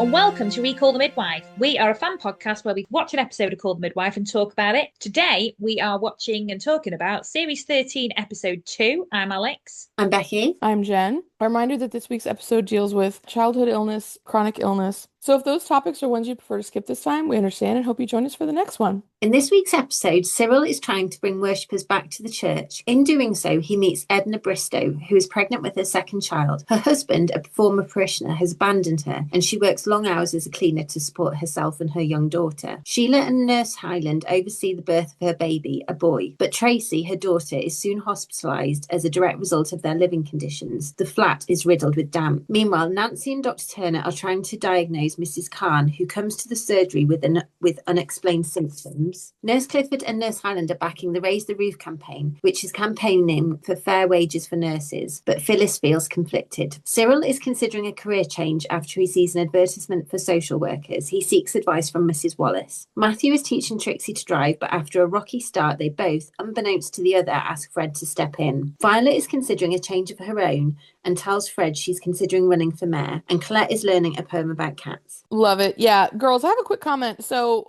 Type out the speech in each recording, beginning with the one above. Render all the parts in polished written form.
and welcome to ReCall The Midwife. We are a fan podcast where we watch an episode of Call The Midwife and talk about it. Today, we are watching and talking about Series 13, Episode 2. I'm Alex. I'm Becky. I'm Jen. A reminder that this week's episode deals with childhood illness, chronic illness. So if those topics are ones you prefer to skip this time, we understand and hope you join us for the next one. In this week's episode, Cyril is trying to bring worshippers back to the church. In doing so, he meets Edna Bristow, who is pregnant with her second child. Her husband, a former parishioner, has abandoned her, and she works long hours as a cleaner to support herself and her young daughter. Sheila and Nurse Highland oversee the birth of her baby, a boy, but Tracy, her daughter, is soon hospitalised as a direct result of their living conditions. The flat is riddled with damp. Meanwhile, Nancy and Dr. Turner are trying to diagnose Mrs. Khan, who comes to the surgery with unexplained symptoms. Nurse Clifford and Nurse Highland are backing the Raise the Roof campaign, which is campaigning for fair wages for nurses, but Phyllis feels conflicted. Cyril is considering a career change after he sees an advertisement for social workers. He seeks advice from Mrs. Wallace. Matthew is teaching Trixie to drive, but after a rocky start, they both, unbeknownst to the other, ask Fred to step in. Violet is considering a change of her own and tells Fred she's considering running for mayor, and Colette is learning a poem about cats. Love it. Yeah, girls, I have a quick comment. So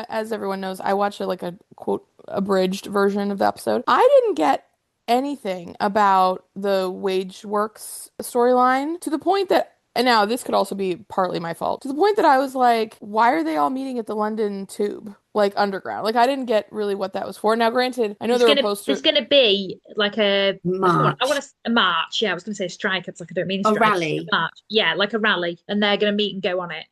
as everyone knows, I watched a quote abridged version of the episode. I didn't get anything about the Wage Works storyline to the point that, and now this could also be partly my fault, to the point that I was like, why are they all meeting at the London Tube? Like underground. Like I didn't get really what that was for. Now, granted, I know there were posters. There's going to be like a march. I want a march. Yeah, I was going to say a strike. It's like I don't mean a strike. A rally. A march. Yeah, like a rally, and they're going to meet and go on it.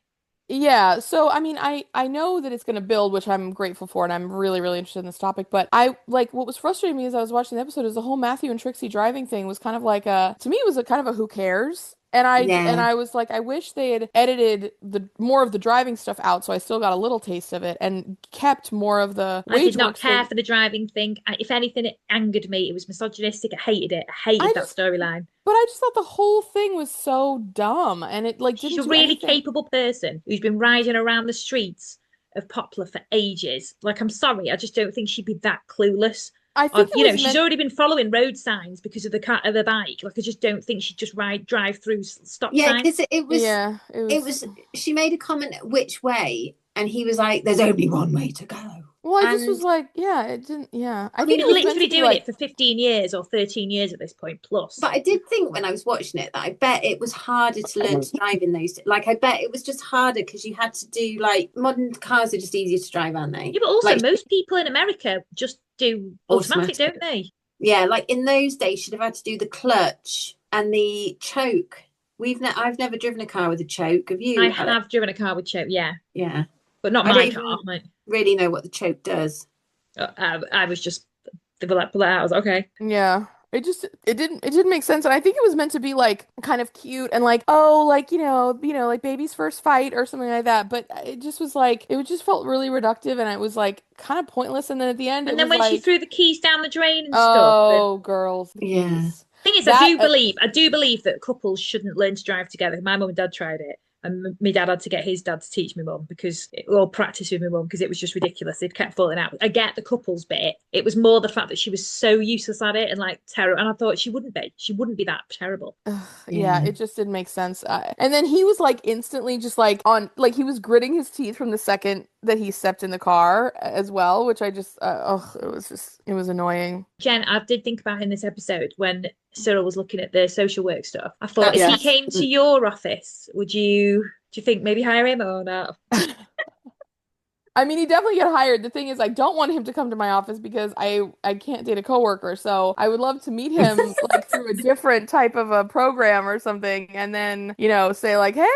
Yeah, so I mean, I know that it's going to build, which I'm grateful for, and I'm really, really interested in this topic. But what was frustrating me as I was watching the episode is the whole Matthew and Trixie driving thing was kind of like to me, it was a kind of a who cares. And I was like, I wish they had edited the more of the driving stuff out, so I still got a little taste of it and kept more of the I did not WageWorks care thing. for the driving thing. If anything, it angered me. It was misogynistic. I hated it. I hated that storyline. But I just thought the whole thing was so dumb, and it like She's didn't a do really anything. capable person who's been riding around the streets of Poplar for ages. Like, I'm sorry, I just don't think she'd be that clueless. I think She's already been following road signs because of the car of the bike. Like, I just don't think she'd just drive through stop signs. Yeah, because it was. She made a comment which way, and he was like, "There's only one way to go." Well, I just was like, yeah, it didn't. Yeah, I They've think been it was meant literally to be doing like, it for 15 years or 13 years at this point plus. But I did think when I was watching it that I bet it was harder to learn to drive in those. Like, I bet it was just harder because you had to do like modern cars are just easier to drive, aren't they? Yeah, but also like, most people in America just do automatic, don't they? Yeah, like in those days, you'd have had to do the clutch and the choke. I've never driven a car with a choke. Have you? I have driven a car with choke, yeah, but not my car. Really know what the choke does. I was just they were like, pull that out. I was like, okay. yeah. It didn't make sense, and I think it was meant to be like kind of cute and like, oh, like like baby's first fight or something like that. But it just was like it just felt really reductive, and it was like kind of pointless. And then at the end, and then when she threw the keys down the drain and stuff. Oh, girls, yeah. Thing is, I do believe that couples shouldn't learn to drive together. My mum and dad tried it, and my dad had to get his dad to teach my mum or practice with my mum because it was just ridiculous. They'd kept falling out. I get the couples bit. It was more the fact that she was so useless at it and like terrible. And I thought she wouldn't be. She wouldn't be that terrible. Yeah, it just didn't make sense. And then he was like instantly just like he was gritting his teeth from the second that he stepped in the car as well, which I just it was annoying. Jen, I did think about in this episode when Cyril was looking at the social work stuff. I thought if he came to your office, do you think maybe hire him or not? I mean, he definitely get hired. The thing is, I don't want him to come to my office because I can't date a coworker. So I would love to meet him like through a different type of a program or something, and then say like, hey,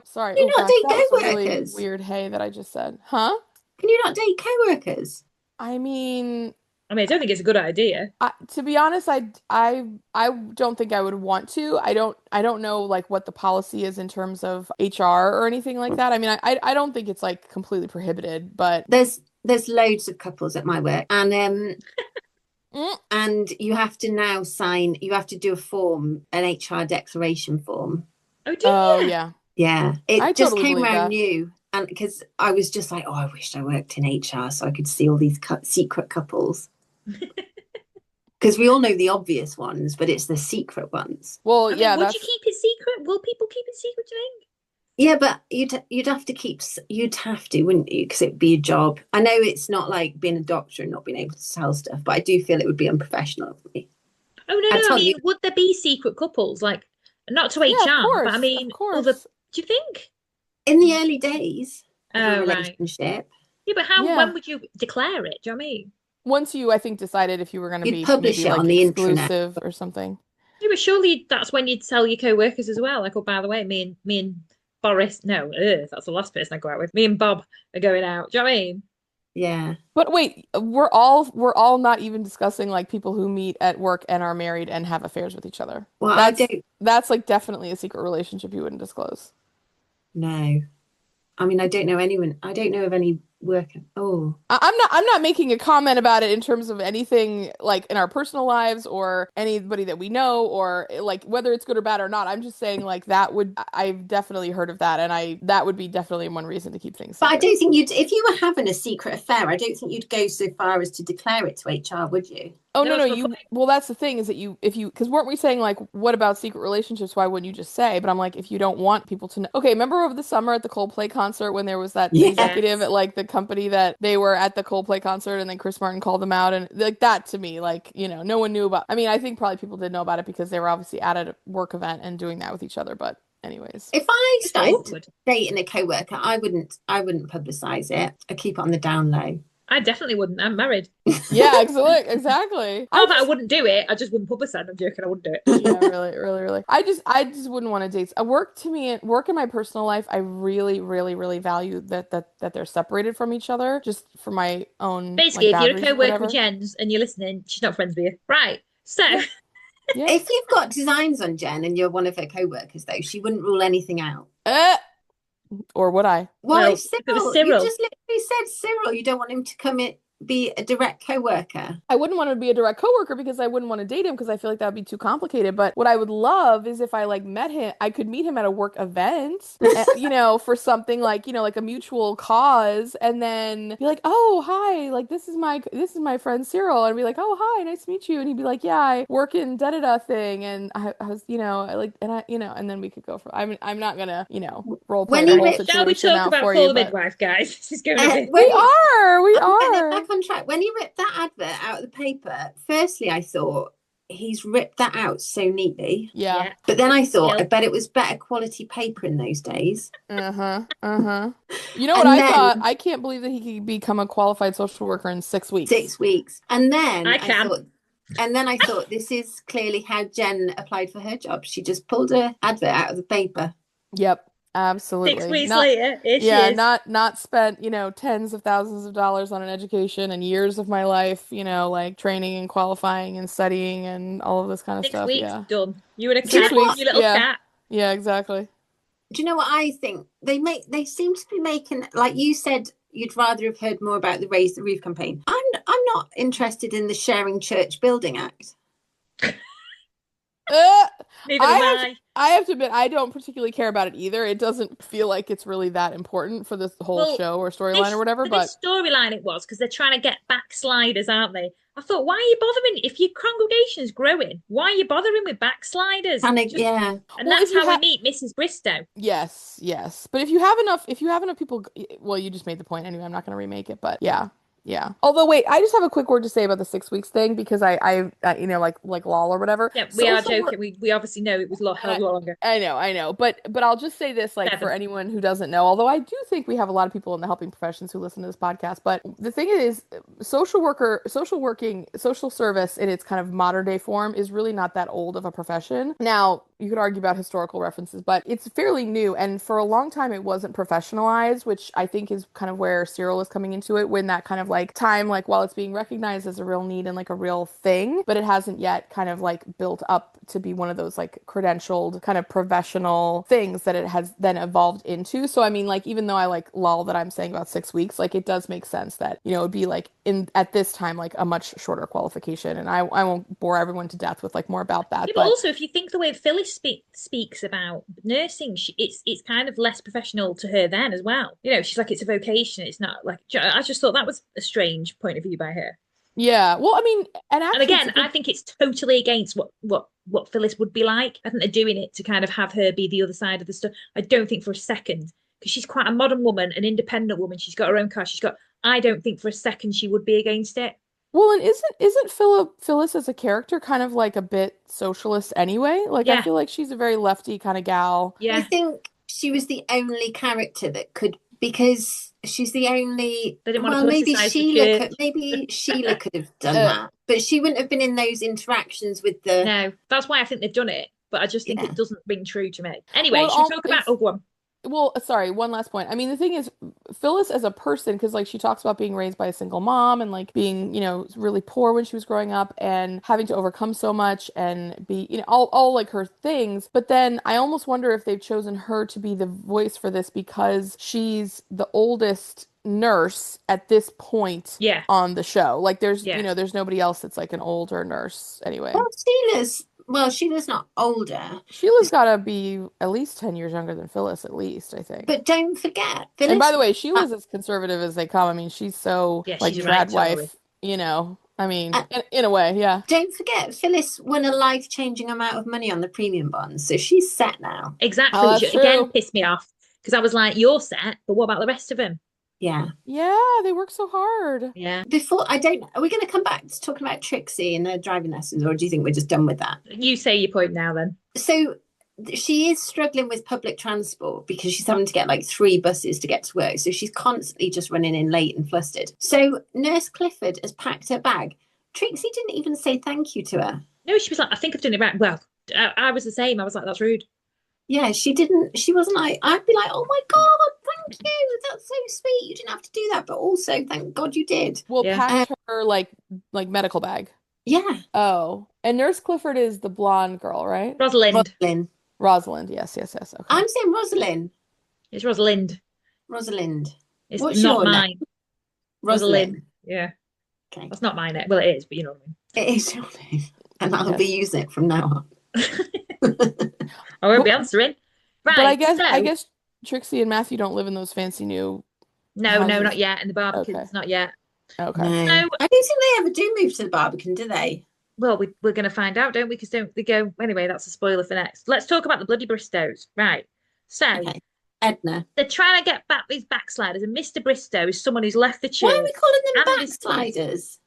sorry. Can you not date coworkers? Really weird. Hey, that I just said, huh? Can you not date coworkers? I mean, I don't think it's a good idea. To be honest, I don't think I would want to. I don't know like what the policy is in terms of HR or anything like that. I mean, I don't think it's like completely prohibited, but there's loads of couples at my work, and and you have to now sign. You have to do a form, an HR declaration form. Oh, do you? Oh, yeah. Yeah, it just totally came around that. new. And because I was just like, oh, I wished I worked in HR so I could see all these secret couples. Because we all know the obvious ones, but it's the secret ones. Well, yeah. Would you keep it secret? Will people keep it secret, do you think? Yeah, but you'd have to, wouldn't you? Because it'd be a job. I know it's not like being a doctor and not being able to tell stuff, but I do feel it would be unprofessional of me. Oh no, I no. I tell you, mean, would there be secret couples? Like, not to Yeah, of HR, but I course, of mean, other. course. Do you think? in the early days of a Oh, right. relationship, Yeah, but how? Yeah. When would you declare it? Do you know what I mean? Once you, I think, decided if you were going to you'd be publish maybe it on like the intranet. exclusive or something. Yeah, but surely that's when you'd tell your co-workers as well. Like, oh, by the way, me and Boris. No, that's the last person I go out with. Me and Bob are going out. Do you know what I mean? Yeah. But wait, we're all not even discussing like people who meet at work and are married and have affairs with each other. Well, I That's don't that's like definitely a secret relationship you wouldn't disclose. know. I mean, I don't know anyone. I don't know of any worker. Oh, I'm not making a comment about it in terms of anything like in our personal lives or anybody that we know or like whether it's good or bad or not. I'm just saying like I've definitely heard of that and that would be definitely one reason to keep things but I secret. don't think if you were having a secret affair, I don't think you'd go so far as to declare it to HR, would you? Oh No, no, that's my you point. well that's the thing is that if you because weren't we saying like what about secret relationships? Why wouldn't you just say? But I'm like if you don't want people to know. Okay, remember over the summer at the Coldplay concert when there was that executive Yes. at like the company that they were at the Coldplay concert and then Chris Martin called them out and like that to me like no one knew about. I mean I think probably people did know about it because they were obviously at a work event and doing that with each other. But anyways, If I It's started awkward. dating a coworker, I wouldn't publicize it. I keep it on the down low. I definitely wouldn't. I'm married. yeah, exactly. I Not that I just wouldn't do it. I just wouldn't publicize. I'm joking. I wouldn't do it. Yeah, really, really, really. I just wouldn't want to date. Work to me, work in my personal life, I really, really, really value that they're separated from each other, just for my own Basically, like if you're a boundaries or co-worker with whatever. Jen's and you're listening, she's not friends with you. Right. So, Yeah, yeah. If you've got designs on Jen and you're one of her co-workers, though, she wouldn't rule anything out. Uh, or would I? Well, well, if if it was Cyril, you Cyril, just literally said Cyril, you don't want him to come in, be a direct co-worker. I wouldn't want to be a direct coworker because I wouldn't want to date him because I feel like that would be too complicated. But what I would love is if I like met him, I could meet him at a work event, for something like, like a mutual cause, and then be like, "Oh, hi, like this is my friend Cyril," and be like, "Oh, hi, nice to meet you," and he'd be like, "Yeah, I work in da da da thing," and I was, I like, and and then we could go for. I'm not gonna, role play When the he whole ripped, shall we situation talk out about for Call you, the but Midwife, guys? This is going a bit. when we are, we I'm getting it are. back on track. When he ripped that advert out of the paper, firstly, I thought he's ripped that out so neatly. Yeah. Yeah. But then I thought, I Skill. bet it was better quality paper in those days. Uh-huh. Uh-huh. You know what And I thought? then I can't believe that he could become a qualified social worker in 6 weeks. 6 weeks. I can. And then I thought, this is clearly how Jen applied for her job. She just pulled her advert out of the paper. Yep, Six absolutely. weeks Not later, here she yeah, is. not spent, tens of thousands of dollars on an education and years of my life, like training and qualifying and studying and all of this kind of Six stuff. weeks, Yeah. done. You and a Do you know cat, you and what? your little Yeah. cat. Yeah, exactly. Do you know what I think? They seem to be making, like you said, you'd rather have heard more about the Raise the Roof campaign. I'm not interested in the Sharing Church Building Act. Uh, Neither I am have to, I. I have to admit I don't particularly care about it either. It doesn't feel like it's really that important for this whole Well, show or storyline or this whatever, for but this storyline it was because they're trying to get backsliders, aren't they? I thought, why are you bothering? If your congregation is growing, why are you bothering with backsliders? Yeah. And well, if that's you how we have meet Mrs. Bristow. yes, yes. But if you have enough people, well, you just made the point anyway. I'm not going to remake it, but yeah. Yeah. Although, wait, I just have a quick word to say about the 6 weeks thing because like lol or whatever. Yeah, we are Social work, joking. We obviously know it was a lot, hell and of a lot longer. I know, but I'll just say this, like for 7. anyone who doesn't know, although I do think we have a lot of people in the helping professions who listen to this podcast, but the thing is, social working, social service in its kind of modern day form is really not that old of a profession. Now, you could argue about historical references, but it's fairly new, and for a long time it wasn't professionalized, which I think is kind of where Cyril is coming into it when that kind of like time, like while it's being recognized as a real need and like a real thing, but it hasn't yet kind of like built up to be one of those like credentialed kind of professional things that it has then evolved into. So I mean, like even though I like lol that I'm saying about 6 weeks, like it does make sense that it would be like in at this time like a much shorter qualification, and I won't bore everyone to death with like more about that, Yeah, but but also, if you think the way Phyllis speaks about nursing, it's kind of less professional to her then as well. She's like, it's a vocation. It's not like, I just thought that was a strange point of view by her. yeah, well, I mean, and And actually, again, I think it's totally against what what Phyllis would be like. I think they're doing it to kind of have her be the other side of the stuff. I don't think for a second, because she's quite a modern woman, an independent woman. She's got her own car. I don't think for a second she would be against it. Well, and isn't Phyllis as a character kind of like a bit socialist anyway? Like I Yeah. feel like she's a very lefty kind of gal. Yeah. I think she was the only character that could, because she's the only. They didn't want Well, to maybe politicize the Sheila church. could. Maybe Sheila could have done that, but she wouldn't have been in those interactions with the. No, that's why I think they've done it. But I just think Yeah. it doesn't ring true to me. Anyway, Well, should we talk about? it's- Oh, go on. Well, sorry, one last point. I mean, the thing is, Phyllis as a person, because like she talks about being raised by a single mom and like being, really poor when she was growing up and having to overcome so much and be, all like her things. But then I almost wonder if they've chosen her to be the voice for this because she's the oldest nurse at this point Yeah. on the show. Like there's, Yeah. there's nobody else that's like an older nurse anyway. Sheila's not older. Sheila's gotta be at least 10 years younger than Phyllis, at least, I think. But don't forget, And by the way, Sheila's as conservative as they come. I mean, she's so Yeah, like she's trad right, wife, I mean, in a way, yeah. Don't forget, Phyllis won a life-changing amount of money on the premium bonds, so she's set now. Exactly. Oh, Which that's again true. pissed me off because I was like, you're set, but what about the rest of them? Yeah. Yeah, they work so hard. Yeah. Are we going to come back to talking about Trixie and her driving lessons, or do you think we're just done with that? You say your point now then. So she is struggling with public transport because she's having to get like 3 buses to get to work. So she's constantly just running in late and flustered. So Nurse Clifford has packed her bag. Trixie didn't even say thank you to her. No, she was like, I think I've done it right. Well, I was the same. I was like, that's rude. Yeah, she wasn't like, I'd be like, oh my God, thank you. That's so sweet. You didn't have to do that. But also, thank God you did. Well, Yeah. packed her like medical bag. Yeah. Oh, and Nurse Clifford is the blonde girl, right? Rosalind. Rosalind, yes. Okay. I'm saying Rosalind. It's Rosalind. Rosalind. It's What's not your mine. name? Rosalind. Yeah. Okay. That's not mine. Well, it is, but you know what I mean. It is your name. And I'll Yes. be using it from now on. I won't be answering. Right. But I so- guess Trixie and Matthew don't live in those fancy new. No, houses. not yet. And the Barbicans, Okay. not yet. Okay. No. So- I don't think they ever do move to the Barbican, do they? Well, we're going to find out, don't we? Because don't they go anyway? That's a spoiler for next. Let's talk about the bloody Bristows, right? So Okay. Edna. they're trying to get back these backsliders, and Mr. Bristow is someone who's left the church. Why are we calling them and his- backsliders?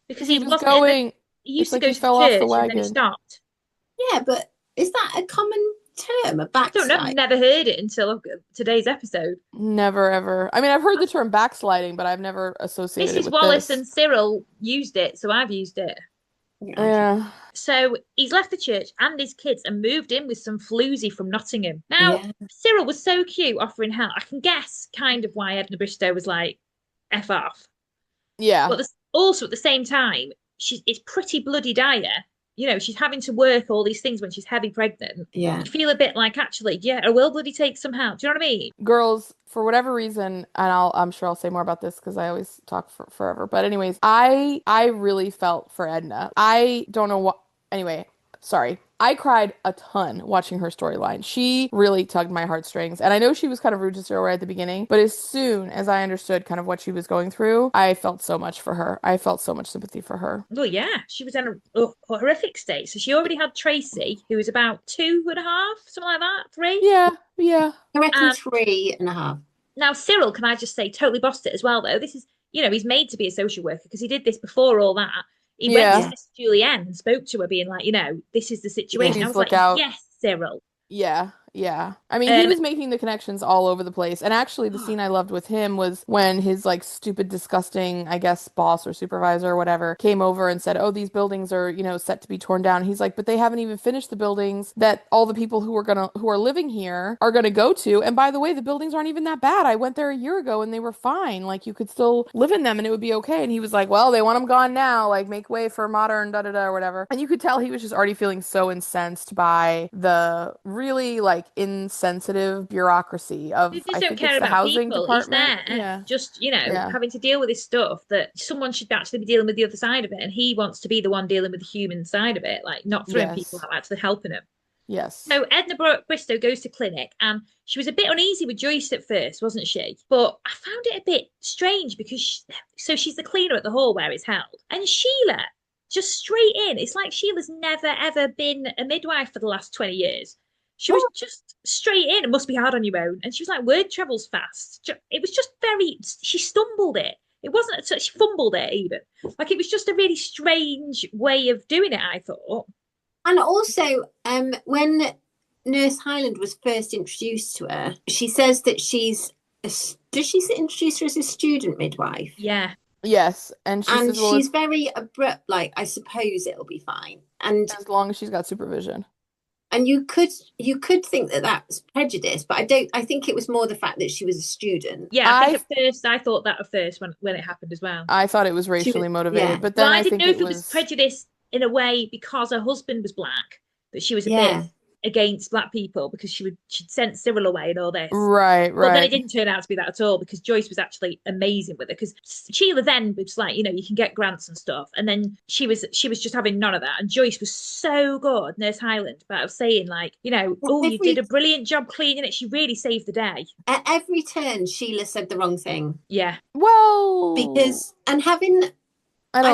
Because He he was wasn't in going. he used it's to like go he to fell the off the church and then he wagon. stopped. Yeah, but is that a common term, a I don't backslide? know. I've never heard it until today's episode. Never ever. I mean, I've heard the term backsliding, but I've never associated it Mrs. with Wallace this. and Cyril used it, so I've used it. Yeah. So he's left the church and his kids and moved in with some floozy from Nottingham. Now, Yeah. Cyril was so cute offering help. I can guess kind of why Edna Bristow was like, F off. Yeah. But also at the same time, it's pretty bloody dire. She's having to work all these things when she's heavy pregnant. Yeah. You feel a bit like, actually, yeah, I will bloody take some help. Do you know what I mean? Girls, for whatever reason, and I'm sure I'll say more about this because I always talk for forever. But anyways, I really felt for Edna. I don't know what. Anyway, sorry. I cried a ton watching her storyline. She really tugged my heartstrings. And I know she was kind of rude to Cyril right at the beginning, but as soon as I understood kind of what she was going through, I felt so much for her. I felt so much sympathy for her. Well, yeah, she was in a horrific state. So she already had Tracy, who was about 2.5, something like that, 3. Yeah. I reckon 3.5. Now, Cyril, can I just say, totally bossed it as well, though. This is, he's made to be a social worker because he did this before all that. He went to Miss Julienne and spoke to her, being like, this is the situation. Yeah, I was look like, out. yes, Cyril. Yeah. I mean, he was making the connections all over the place. And actually, the scene I loved with him was when his, like, stupid, disgusting, I guess, boss or supervisor or whatever came over and said, oh, these buildings are, set to be torn down. He's like, but they haven't even finished the buildings that all the people who are living here are gonna go to. And by the way, the buildings aren't even that bad. I went there a year ago and they were fine. Like, you could still live in them and it would be okay. And he was like, well, they want them gone now. Like, make way for modern da-da-da or whatever. And you could tell he was just already feeling so incensed by the really, like, insensitive bureaucracy of, They just I don't think care it's the about housing people. department. He's there, Yeah. just having to deal with this stuff that someone should actually be dealing with the other side of it, and he wants to be the one dealing with the human side of it, like not throwing people out, actually helping him. Yes. So Edna Bristow goes to clinic, and she was a bit uneasy with Joyce at first, wasn't she? But I found it a bit strange because she's the cleaner at the hall where it's held, and Sheila just straight in. It's like Sheila's never ever been a midwife for the last 20 years. She was just straight in. It must be hard on your own. And she was like, word travels fast. It was just she stumbled it. It wasn't, she fumbled it even. Like, it was just a really strange way of doing it, I thought. And also, when Nurse Hyland was first introduced to her, she says that does she introduce her as a student midwife? Yeah. Yes. And says, she's very abrupt, like, I suppose it'll be fine. And as long as she's got supervision. And you could think that that's prejudice, but I think it was more the fact that she was a student. Yeah, I thought that at first when it happened as well. I thought it was racially motivated, but then I didn't know if it was prejudice in a way because her husband was black, that she was a bit against black people because she'd sent Cyril away and all this. Right. But then it didn't turn out to be that at all, because Joyce was actually amazing with her. Because Sheila then was like, you can get grants and stuff, and then she was just having none of that. And Joyce was so good, Nurse Hyland, about saying like, you did a brilliant job cleaning it. She really saved the day. At every turn, Sheila said the wrong thing. Yeah. Well, because I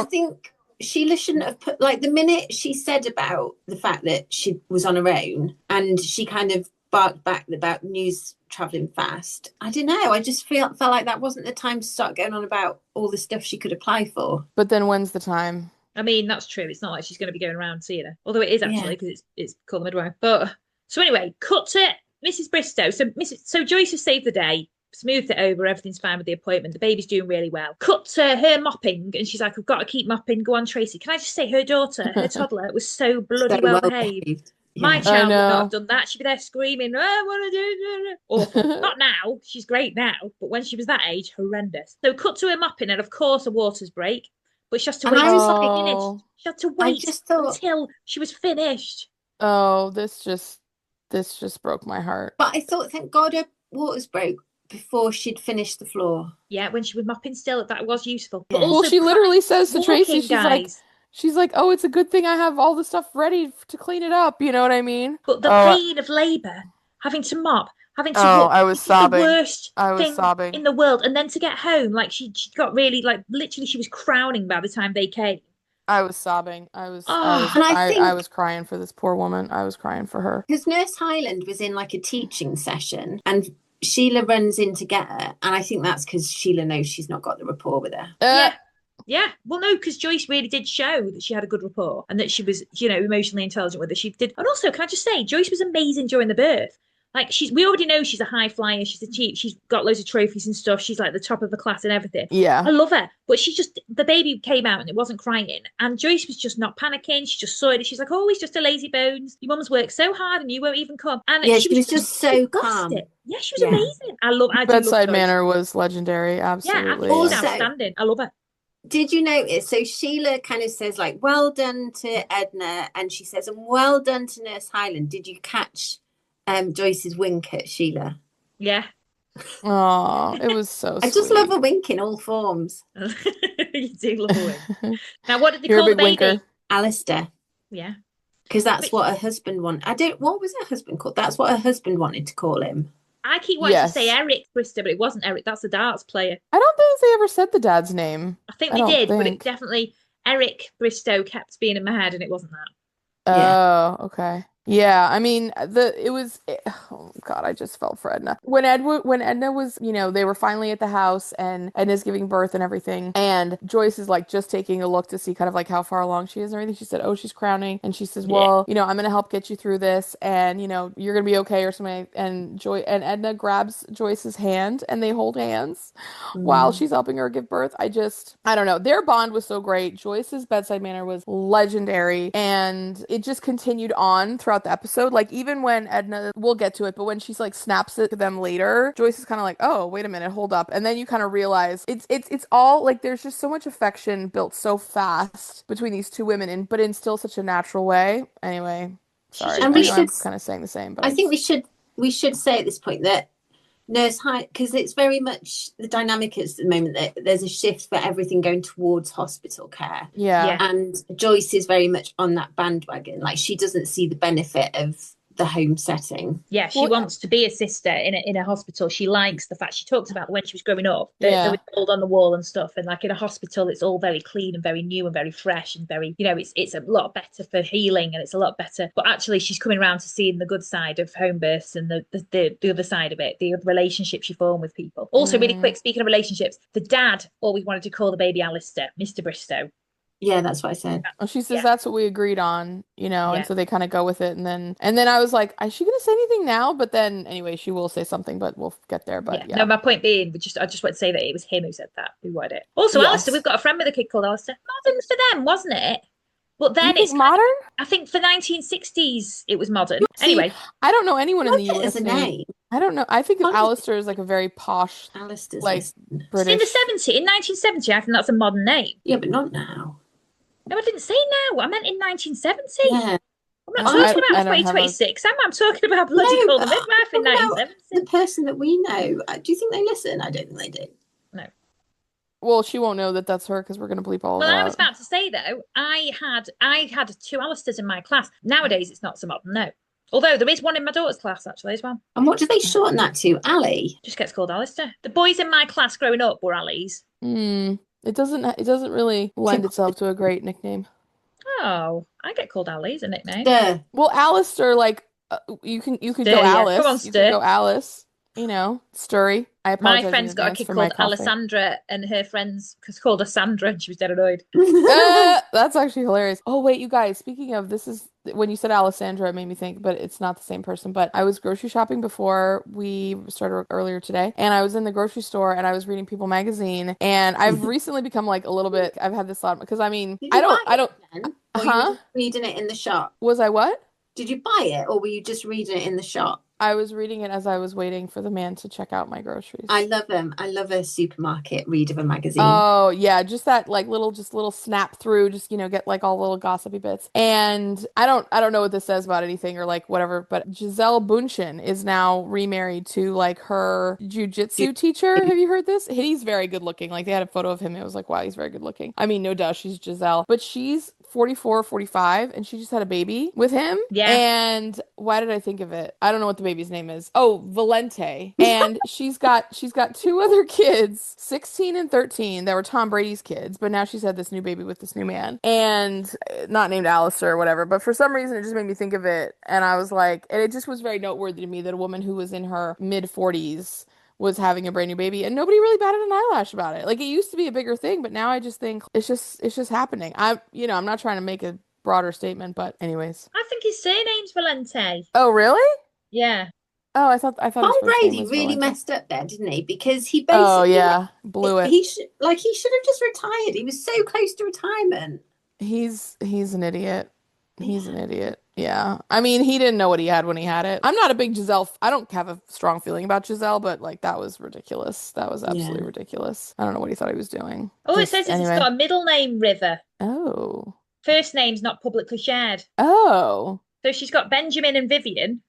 think Sheila shouldn't have put, like, the minute she said about the fact that she was on her own and she kind of barked back about news travelling fast. I don't know. I just felt like that wasn't the time to start going on about all the stuff she could apply for. But then when's the time? I mean, that's true. It's not like she's going to be going around seeing her. Although it is actually, because it's Call The Midwife. But so anyway, cut to Mrs. Bristow. So Joyce has saved the day. Smoothed it over, everything's fine with the appointment, the baby's doing really well. Cut to her mopping, and she's like, I've got to keep mopping, go on, Tracy. Can I just say, her daughter, her toddler, was so bloody well behaved. My child would not have done that. She'd be there screaming, I want to do. Awful. Not now, she's great now, but when she was that age, horrendous. So cut to her mopping, and of course a waters break, but she has to wait until finished. She had to wait until she was finished. Oh, this just broke my heart. But I thought, thank God her waters broke before she'd finished the floor. Yeah, when she was mopping still, that was useful. Yeah. But also, she literally says to Tracy, she's like, oh, it's a good thing I have all the stuff ready to clean it up. You know what I mean? But the pain of labour, having to mop, having to walk, I was sobbing. The worst thing in the world. And then to get home, like she got really, like, literally she was crowning by the time they came. I was sobbing. I was crying for this poor woman. I was crying for her. Because Nurse Hyland was in like a teaching session and Sheila runs in to get her, and I think that's because Sheila knows she's not got the rapport with her. Yeah. Well, no, because Joyce really did show that she had a good rapport and that she was, emotionally intelligent with her. She did. And also, can I just say, Joyce was amazing during the birth. Like, we already know she's a high flyer. She's got loads of trophies and stuff. She's like the top of the class and everything. Yeah. I love her. But the baby came out and it wasn't crying. And Joyce was just not panicking. She just saw it. She's like, oh, he's just a lazy bones. Your mum's worked so hard and you won't even come. And she was just so calm. Yeah, she was amazing. I bedside manner was legendary. Absolutely. Yeah, also, outstanding. I love her. Did you notice? So Sheila kind of says, like, well done to Edna. And she says, and well done to Nurse Hyland. Did you catch Joyce's wink at Sheila? Yeah. Oh, it was so sweet. I just love a wink in all forms. You do love a wink. Now, what did they call the baby? Winker. Alistair. Yeah. Because that's what her husband wanted. What was her husband called? That's what her husband wanted to call him. I keep wanting to say Eric Bristow, but it wasn't Eric. That's the darts player. I don't think they ever said the dad's name. I think they did, but it definitely Eric Bristow kept being in my head, and it wasn't that. Oh, okay. Yeah, I mean, oh God, I just felt for Edna. When Edna was, they were finally at the house and Edna's giving birth and everything. And Joyce is like just taking a look to see kind of like how far along she is and everything. She said, oh, she's crowning. And she says, well, I'm going to help get you through this. And, you're going to be okay or something. And Edna grabs Joyce's hand and they hold hands while she's helping her give birth. I don't know. Their bond was so great. Joyce's bedside manner was legendary. And it just continued on throughout the episode. Like, even when Edna, we'll get to it, but when she's like snaps at them later, Joyce is kind of like, oh, wait a minute, hold up. And then you kind of realize it's all like there's just so much affection built so fast between these two women, but in still such a natural way. Anyway, sorry. And I'm kind of saying the same, but I think we should say at this point that Nurse Hyland, because it's very much the dynamic at the moment that there's a shift for everything going towards hospital care. Yeah. And Joyce is very much on that bandwagon. Like, she doesn't see the benefit of the home setting. Yeah, she Well, wants to be a sister in a hospital. She likes the fact she talks about when she was growing up, Yeah. there was gold on the wall and stuff. And like in a hospital, it's all very clean and very new and very fresh and very, it's a lot better for healing and it's a lot better. But actually, she's coming around to seeing the good side of home births and the other side of it, the relationships you form with people. Also, really quick, speaking of relationships, the dad always wanted to call the baby Alistair, Mr. Bristow. Yeah, that's what I said. Oh, she says Yeah. that's what we agreed on, and Yeah. so they kind of go with it, and then I was like, is she gonna say anything now? But then anyway, she will say something, but we'll get there. But yeah. No, my point being, I just want to say that it was him who said that, who wrote it. Also, Yes. Alistair, we've got a friend with a kid called Alistair. Modern for them, wasn't it? But You then think it's modern? I think for 1960s it was modern. See, Anyway, I don't know anyone in Like the it as US a named. name. I don't know. I think of Honestly. Alistair as like a very posh, Alistair's like in the British. 1970, I think that's a modern name. Yeah, but not now. No, I didn't say now. I meant in 1970. Yeah. I'm not I talking don't about have a- 2026. I'm talking about bloody No, Call the Midwife in what about 1970. the person that we know. Do you think they listen? I don't think they do. No. Well, she won't know that that's her because we're gonna bleep all of Well, that I was out. about to say though, I had two Alistairs in my class. Nowadays, it's not so modern, no. Although there is one in my daughter's class actually as well. And what do they shorten that to? Ali? Just gets called Alistair. The boys in my class growing up were Allies. It doesn't really lend itself to a great nickname. Oh, I get called Ali as a nickname. Duh. Well, Alistair, like you could Stir, go yeah. Alice. Come on, You Stir. could go Alice. Sturry. I apologize My in friend's got a advance kid for my called coughing. Alessandra, and her friends called her Sandra, and she was dead annoyed. That's actually hilarious. Oh, wait, you guys, speaking of, this is when you said Alessandra, it made me think, but it's not the same person. But I was grocery shopping before we started earlier today, and I was in the grocery store and I was reading People magazine, and I've recently become like a little bit, I've had this thought because I mean, Did you buy it then? Or you were Huh? just reading it in the shop? Was I what? Did you buy it or were you just reading it in the shop? I was reading it as I was waiting for the man to check out my groceries. I love them. I love a supermarket read of a magazine. Oh yeah, just that like little snap through, just get like all the little gossipy bits. And I don't know what this says about anything or like whatever, but Giselle Bundchen is now remarried to like her jujitsu teacher. Have you heard this? He's very good looking. Like they had a photo of him. It was like, wow, he's very good looking. I mean, no doubt she's Giselle, but she's 44, 45, and she just had a baby with him. Yeah. And why did I think of it? I don't know what the baby's name is. Oh, Valente. And she's got two other kids, 16 and 13, that were Tom Brady's kids, but now she's had this new baby with this new man. And not named Alistair or whatever, but for some reason it just made me think of it. And I was like, and it just was very noteworthy to me that a woman who was in her mid 40s was having a brand new baby and nobody really batted an eyelash about it. Like it used to be a bigger thing, but now I just think it's just happening. I'm not trying to make a broader statement, but anyways. I think his surname's Valente. Oh, really? Yeah. Oh, I thought Tom his first name Brady was really Valente. messed up there, didn't he? Because he basically Oh yeah, blew it. he should have just retired. He was so close to retirement. He's an idiot. He's an idiot. Yeah. I mean, he didn't know what he had when he had it. I'm not a big Giselle. I don't have a strong feeling about Giselle, but like that was ridiculous. That was absolutely ridiculous. I don't know what he thought he was doing. Oh, it says anyway. It's got a middle name, River. Oh. First name's not publicly shared. Oh. So she's got Benjamin and Vivian.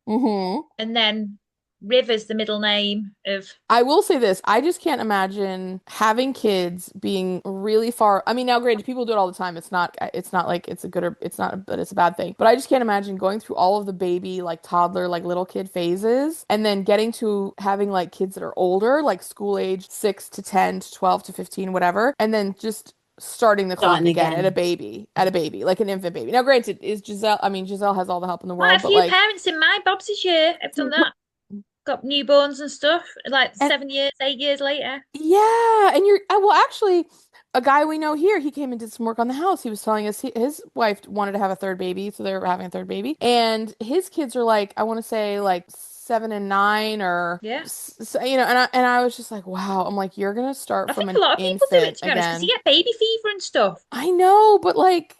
Mm-hmm. And then River's the middle name of. I will say this. I just can't imagine having kids being really far. I mean, now granted, people do it all the time. It's not like it's a good or it's not that it's a bad thing. But I just can't imagine going through all of the baby, like toddler, like little kid phases and then getting to having like kids that are older, like school age 6 to 10 to 12 to 15, whatever, and then just starting the clock again at a baby, like an infant baby. Now, granted, Giselle has all the help in the world, Well, a but few like parents in my Bob's year have done that. Got newborns and stuff, like 7 years, 8 years later. Yeah, and well, actually, a guy we know here, he came and did some work on the house. He was telling us his wife wanted to have a third baby, so they were having a third baby, and his kids are like, I want to say like 7 and 9, or and I was just like, wow. I'm like, you're gonna start from an infant again. I think a lot of people do it, to be honest, because you get baby fever and stuff. I know, but like.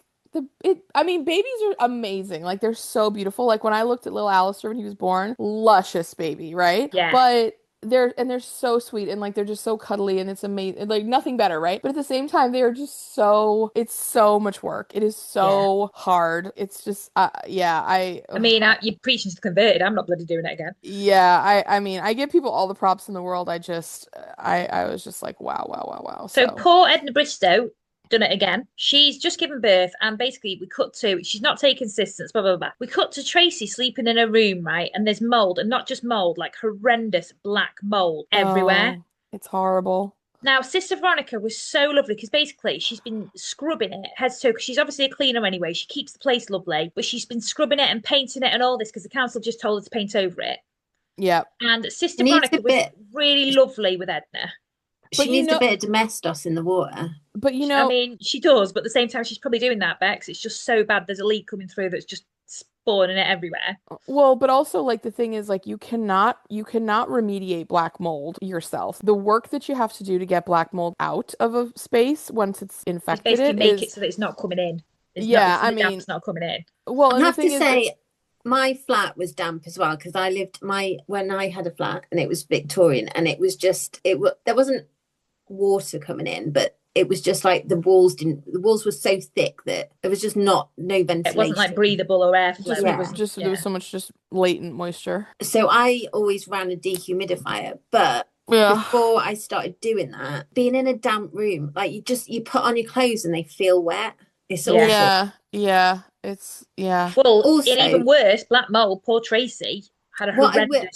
Babies are amazing. Like they're so beautiful. Like when I looked at little Alistair when he was born, luscious baby, right? Yeah. But they're so sweet and like they're just so cuddly and it's amazing. Like nothing better, right? But at the same time, they are just it's so much work. It is so hard. It's just you're preaching to the converted. I'm not bloody doing it again. Yeah, I mean, I give people all the props in the world. I was just like, wow. So poor Edna Bristow done it again. She's just given birth, and basically we cut to, she's not taking assistance, blah, blah, blah. We cut to Tracy sleeping in her room, right? And there's mold, and not just mold, like horrendous black mold everywhere. Oh, it's horrible. Now, Sister Veronica was so lovely because basically she's been scrubbing it head to toe, because she's obviously a cleaner anyway. She keeps the place lovely, but she's been scrubbing it and painting it and all this because the council just told her to paint over it. Yeah. And Sister Veronica was really lovely with Edna. She needs a bit of domestos in the water. But I mean, she does, but at the same time, she's probably doing that, Bex. It's just so bad. There's a leak coming through that's just spawning it everywhere. Well, but also like the thing is like you cannot remediate black mold yourself. The work that you have to do to get black mold out of a space once it's infected, basically make it so that it's not coming in. It's not coming in. Well, I have to say, my flat was damp as well because I lived when I had a flat and it was Victorian, and it was just there wasn't water coming in, but it was just like the walls were so thick that there was just no ventilation. It wasn't like breathable or airflow. There was so much just latent moisture. So I always ran a dehumidifier, but before I started doing that, being in a damp room, like you put on your clothes and they feel wet. It's awful. Well, also, and even worse, black mold. Poor Tracy had a horrendous.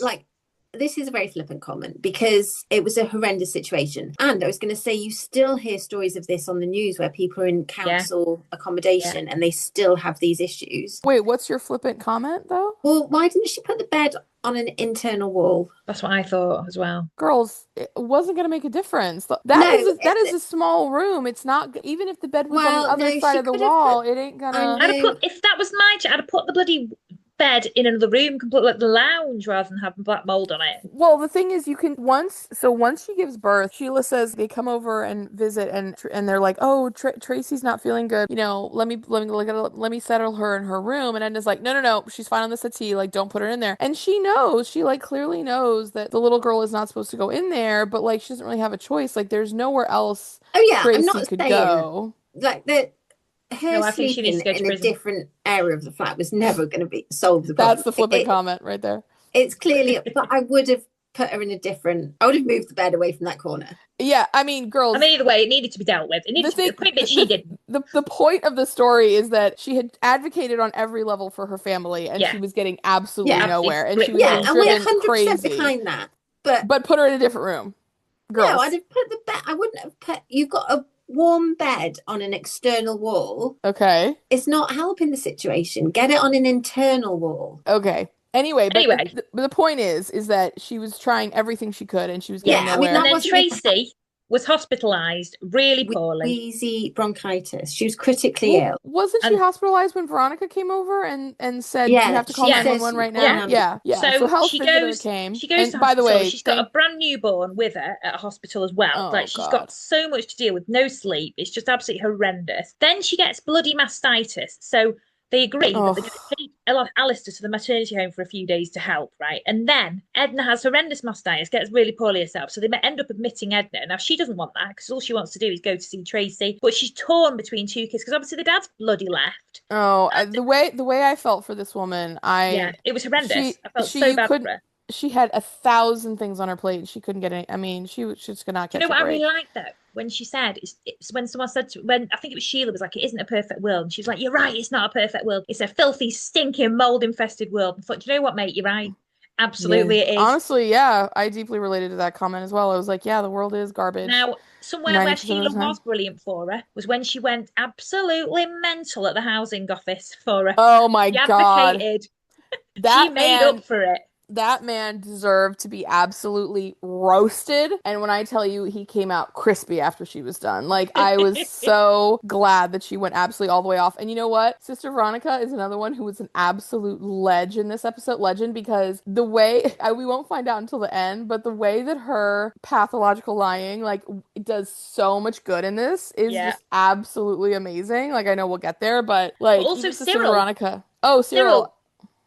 This is a very flippant comment because it was a horrendous situation. And I was going to say, you still hear stories of this on the news where people are in council accommodation and they still have these issues. Wait, what's your flippant comment though? Well, why didn't she put the bed on an internal wall? That's what I thought as well. Girls, it wasn't going to make a difference. That is a small room. It's not, even if the bed was on the other side of the wall, it ain't gonna. If that was my I'd have put the bloody bed in another room, completely like the lounge, rather than having black mold on it. Well, the thing is, once she gives birth, Sheila says they come over and visit, and they're like, "Oh, Tracy's not feeling good. Let me settle her in her room." And Edna's like, "No, she's fine on the settee. Like, don't put her in there." And she knows, she like clearly knows that the little girl is not supposed to go in there, but like she doesn't really have a choice. Like, there's nowhere else. Tracy could go. Like that. Her sleeping in a different area of the flat was never going to solve the problem. That's the flippant comment right there. It's clearly, but I would have put her in I would have moved the bed away from that corner. Yeah, I mean, girls. Either way, it needed to be dealt with. The point that she didn't. The point of the story is that she had advocated on every level for her family, and she was getting absolutely nowhere, and she was and we're 100% crazy behind that. But put her in a different room. Girls. No, I'd have put the bed. I wouldn't have put. You've got a warm bed on an external wall. Okay. It's not helping the situation. Get it on an internal wall. Okay. Anyway, but the point is that she was trying everything she could and she was getting nowhere. And then Tracy was hospitalized really poorly. Wheezy bronchitis. She was critically ill. Wasn't she hospitalized when Veronica came over and said you have to call 911 right now? Yeah. So health visitor came. She goes to by the way, she's got a brand newborn with her at a hospital as well. She's got so much to deal with, no sleep. It's just absolutely horrendous. Then she gets bloody mastitis. So they agree that they're going to take Alistair to the maternity home for a few days to help, right? And then Edna has horrendous mastitis, gets really poorly herself. So they end up admitting Edna. Now, she doesn't want that because all she wants to do is go to see Tracy. But she's torn between two kids because obviously the dad's bloody left. The way I felt for this woman, it was horrendous. I felt so bad for her. She had 1,000 things on her plate and she couldn't get any. I mean, she was just gonna not catch a break. You know what I really liked though? When she said, it's when someone said when I think it was Sheila was like, it isn't a perfect world. And she's like, you're right, it's not a perfect world. It's a filthy, stinking, mold infested world. And I thought, do you know what, mate? You're right. Absolutely it is. Honestly, yeah. I deeply related to that comment as well. I was like, yeah, the world is garbage. Now, somewhere where Sheila was brilliant for her was when she went absolutely mental at the housing office for her. Oh my God. Advocated. She made up for it. That man deserved to be absolutely roasted. And when I tell you, he came out crispy after she was done. Like, I was so glad that she went absolutely all the way off. And you know what? Sister Veronica is another one who was an absolute legend in this episode. Legend, because the way, we won't find out until the end, but the way that her pathological lying, like, does so much good in this is just absolutely amazing. Like, I know we'll get there, but, like, but also Sister Cyril. Veronica. Oh, Cyril.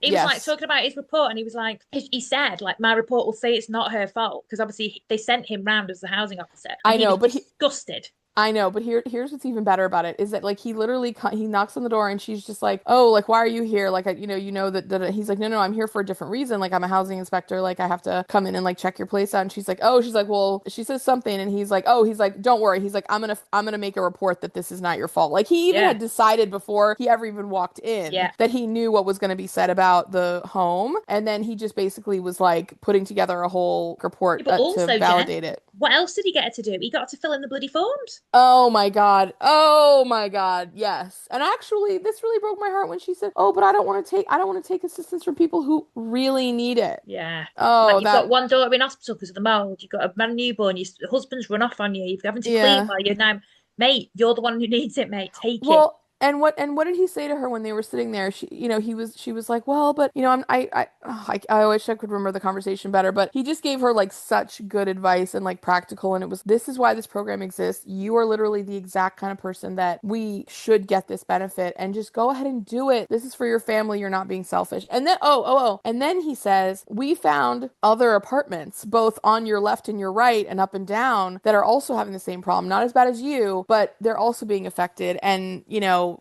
He was like talking about his report, and he was like, he said, like, my report will say it's not her fault because obviously they sent him round as the housing officer. I know, but disgusted. I know, but here's what's even better about it is that like he literally he knocks on the door and she's just like, "Oh, like why are you here?" Like you know that he's like, "No, I'm here for a different reason. Like I'm a housing inspector. Like I have to come in and like check your place out." And she's like, "Oh," she's like, "Well," she says something and he's like, "Oh," he's like, "Don't worry." He's like, I'm gonna make a report that this is not your fault." Like he even Yeah. had decided before he ever even walked in Yeah. that he knew what was going to be said about the home, and then he just basically was like putting together a whole report But to also, Jen, validate it. what else did he get her to do? He got her to fill in the bloody forms. Oh my God. Oh my God. Yes. And actually, this really broke my heart when she said, "Oh, but I don't want to take assistance from people who really need it." Yeah. Like Oh, you've got that, one daughter in hospital because of the mold. You've got a man newborn. Your husband's run off on you. You're having to clean yeah. while you're now, mate. You're the one who needs it, mate. Take it. Well, and what did he say to her when they were sitting there? She was like, "Well, but I wish I could remember the conversation better, but he just gave her like such good advice and like practical, and it was, this is why this program exists. You are literally the exact kind of person that we should get this benefit, and just go ahead and do it. This is for your family. You're not being selfish." And then and then he says, "We found other apartments both on your left and your right and up and down that are also having the same problem. Not as bad as you, but they're also being affected." And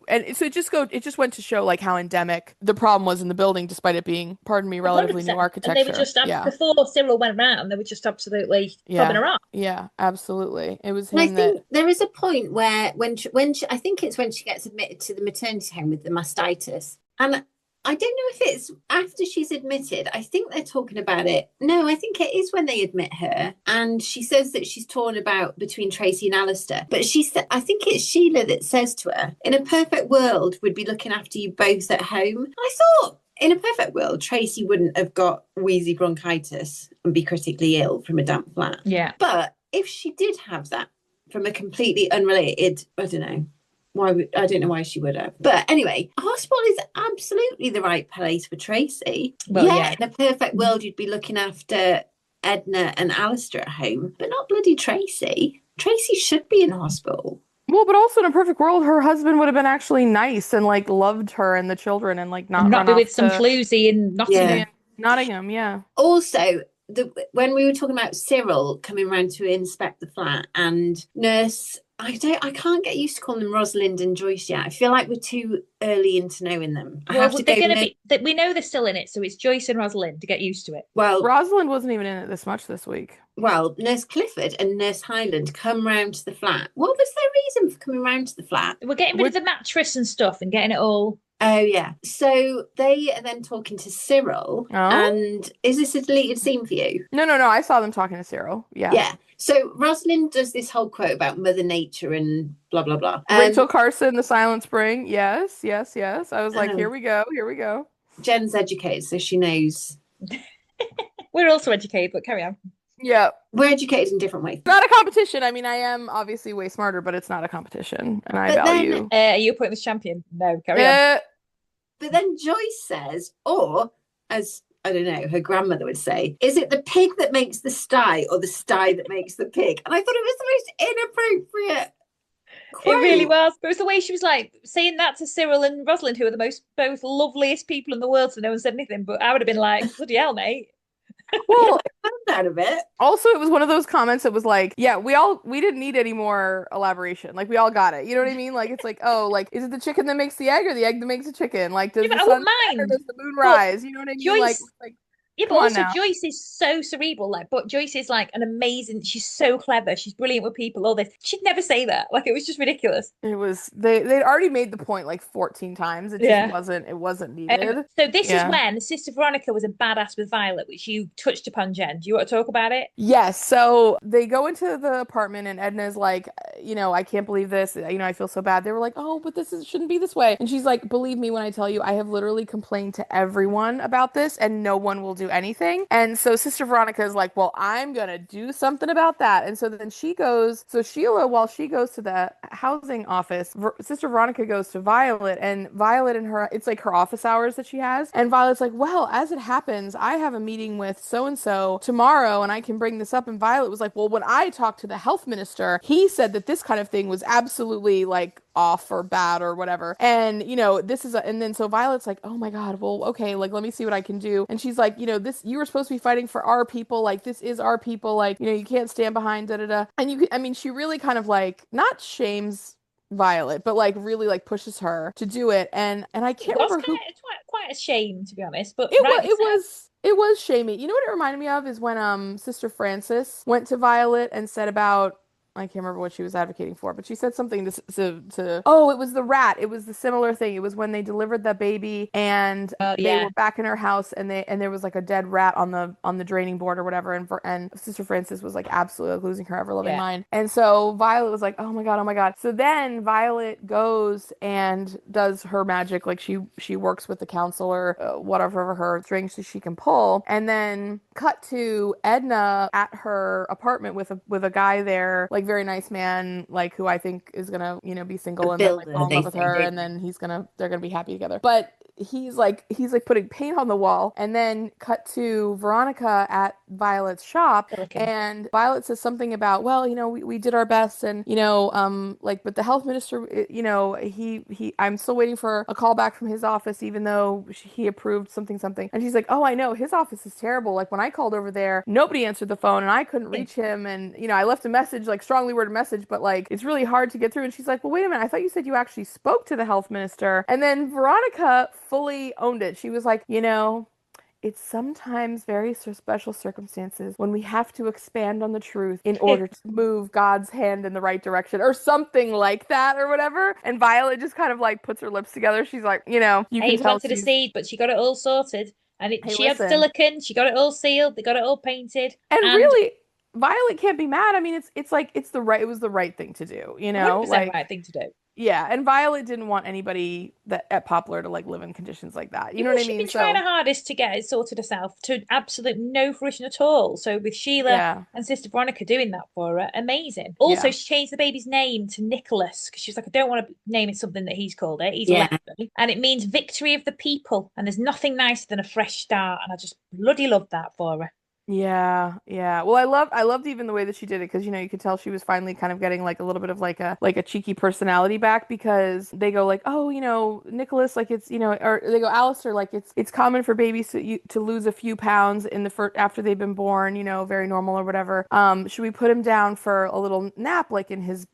and so it just went to show like how endemic the problem was in the building, despite it being, pardon me, relatively new 100%. And they were architecture. just, Yeah. before Cyril went around, they were just absolutely fobbing Yeah. her off. Yeah, absolutely. It was And I him that, think there is a point where I think it's when she gets admitted to the maternity home with the mastitis. And I don't know if it's after she's admitted. I think they're talking about it. No, I think it is when they admit her. And she says that she's torn about between Tracy and Alistair. But she said, I think it's Sheila that says to her, "In a perfect world, we'd be looking after you both at home." I thought, in a perfect world, Tracy wouldn't have got wheezy bronchitis and be critically ill from a damp flat. Yeah. But if she did have that from a completely unrelated, I don't know. I don't know why she would have. But anyway, a hospital is absolutely the right place for Tracy. Well, yeah. In a perfect world, you'd be looking after Edna and Alistair at home, but not bloody Tracy. Tracy should be in hospital. well, but also in a perfect world, her husband would have been actually nice and like loved her and the children and like not And not run be off with some to floozy in Nottingham. Yeah. Nottingham. Yeah. Also, when we were talking about Cyril coming round to inspect the flat and nurse, I can't get used to calling them Rosalind and Joyce yet. I feel like we're too early into knowing them. I have to they're go. going to be. We know they're still in it, so it's Joyce and Rosalind to get used to it. Well, Rosalind wasn't even in it this much this week. Well, Nurse Clifford and Nurse Highland come round to the flat. What was their reason for coming round to the flat? We're getting rid of the mattress and stuff and getting it all. Oh, yeah. So they are then talking to Cyril. Oh? And is this a deleted scene for you? No. I saw them talking to Cyril. Yeah. Yeah. So Rosalind does this whole quote about Mother Nature and blah, blah, blah. Rachel Carson, The Silent Spring. Yes. I was like, Oh. here we go. Jen's educated, so she knows. We're also educated, but carry on. Yeah. We're educated in different ways. Not a competition. I mean, I am obviously way smarter, but it's not a competition. And I But then- value. Are you putting this champion? No, carry on. But then Joyce says, or as I don't know, her grandmother would say, "Is it the pig that makes the sty or the sty that makes the pig?" And I thought it was the most inappropriate quote. It really was. But it was the way she was like saying that to Cyril and Rosalind, who are the most loveliest people in the world, so no one said anything. But I would have been like, bloody hell, mate. Well, out of it. also, it was one of those comments that was like, yeah, we didn't need any more elaboration. Like, we all got it. You know what I mean? Like, it's like, oh, like, is it the chicken that makes the egg or the egg that makes the chicken? Like, does Yeah, but the I sun wouldn't set or mind. does the moon But rise? You know what I mean? Joyce- Like Yeah, but come on also now. Joyce is so cerebral, but Joyce is like an amazing, she's so clever, she's brilliant with people, all this. She'd never say that. Like, it was just ridiculous. It was they'd already made the point like 14 times. It just Yeah. wasn't needed. So this Yeah. is when Sister Veronica was a badass with Violet, which you touched upon, Jen. Do you want to talk about it? Yes, so they go into the apartment and Edna's like, I can't believe this. I feel so bad. They were like, "Oh, but shouldn't be this way." And she's like, "Believe me when I tell you, I have literally complained to everyone about this and no one will do anything." And so Sister Veronica is like, "Well, I'm gonna do something about that." And so then Sheila, while she goes to the housing office, Sister Veronica goes to Violet, and Violet and her, it's like her office hours that she has. And Violet's like, "Well, as it happens, I have a meeting with so-and-so tomorrow and I can bring this up." And Violet was like, "Well, when I talked to the health minister, he said that this kind of thing was absolutely like off or bad or whatever. And, you know, and then so Violet's like, oh my God, well, okay, like, let me see what I can do. And she's like, you know, you were supposed to be fighting for our people. Like, this is our people. Like, you know, you can't stand behind, da da da. And I mean, she really kind of like, not shames Violet, but like really like pushes her to do it. And I can't remember who. It's quite a shame, to be honest, but It was shamey. You know what it reminded me of is when Sister Frances went to Violet and said about, I can't remember what she was advocating for, but she said something to oh, it was the rat. It was the similar thing. It was when they delivered the baby and they were back in her house and there was like a dead rat on the draining board or whatever, and Sister Frances was like absolutely like losing her ever loving mind. And so Violet was like, oh my God, oh my God. So then Violet goes and does her magic, like she works with the counselor, whatever her strings she can pull, and then cut to Edna at her apartment with a guy there, like very nice man, like who I think is gonna, you know, be single and then like fall in love with her, and then they're gonna be happy together. But he's like putting paint on the wall, and then cut to Veronica at Violet's shop, and Violet says something about, well, you know, we did our best, and you know, like, but the health minister, you know, I'm still waiting for a call back from his office, even though he approved something, and she's like, oh, I know, his office is terrible. Like when I called over there, nobody answered the phone, and I couldn't reach him, and you know, I left a message, like strongly worded message, but like it's really hard to get through. And she's like, well, wait a minute, I thought you said you actually spoke to the health minister. And then Veronica fully owned it. She was like, you know, it's sometimes very special circumstances when we have to expand on the truth in order to move God's hand in the right direction, or something like that, or whatever. And Violet just kind of like puts her lips together. She's like, you know, you can tell planted a seed, but she got it all sorted, and she had silicone. She got it all sealed. They got it all painted, and really, Violet can't be mad. I mean, it was the right thing to do, you know, 100% like right thing to do. Yeah, and Violet didn't want anybody at Poplar to like live in conditions like that. You know what I mean? She's been trying her hardest to get it sorted herself, to absolute no fruition at all. So with Sheila and Sister Veronica doing that for her, amazing. Also, she changed the baby's name to Nicholas because she was like, I don't want to name it something that he's called it. He's 11, and it means victory of the people. And there's nothing nicer than a fresh start. And I just bloody love that for her. Yeah. Well, I loved even the way that she did it, because you know, you could tell she was finally kind of getting like a little bit of like a cheeky personality back, because they go like, oh, you know, Nicholas, like it's, you know, or they go, Alistair, like it's common for babies to lose a few pounds in the first after they've been born, you know, very normal or whatever. Should we put him down for a little nap, like in his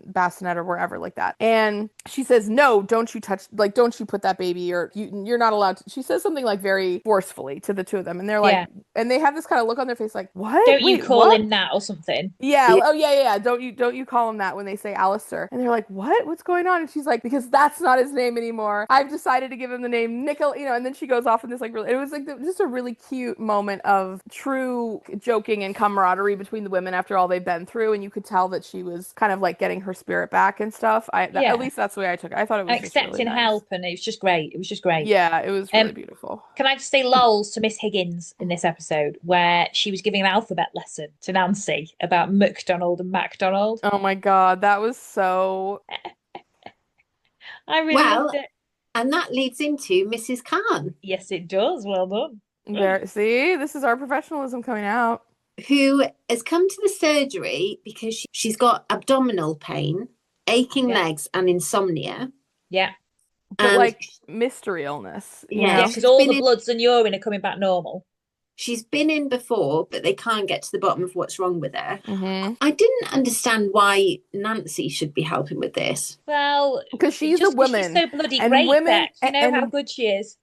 bassinet or wherever like that? And she says, no, don't you put that baby, or you're not allowed to. She says something like very forcefully to the two of them, and they're like, and they have this kind of look on their face like, what? Don't you call him that or something? Yeah. Oh yeah. Don't you call him that when they say Alistair? And they're like, what? What's going on? And she's like, because that's not his name anymore. I've decided to give him the name Nickel, you know. And then she goes off in this like really, it was like just a really cute moment of true joking and camaraderie between the women after all they've been through. And you could tell that she was kind of like getting her spirit back and stuff. At least that's the way I took it. I thought it was accepting really nice. help, and it was just great. Yeah, it was really beautiful. Can I just say lols to Miss Higgins in this episode, where she was giving an alphabet lesson to Nancy about McDonald and MacDonald. Oh my God, that was so... I really loved it. And that leads into Mrs. Khan. Yes, it does. Well done. There, see, this is our professionalism coming out. Who has come to the surgery because she's got abdominal pain, aching legs, and insomnia. Yeah. But like mystery illness. Yeah, because all the bloods and urine are coming back normal. She's been in before, but they can't get to the bottom of what's wrong with her. Mm-hmm. I didn't understand why Nancy should be helping with this. Well, because she's a woman. She's so bloody great, Bex. You know how good she is.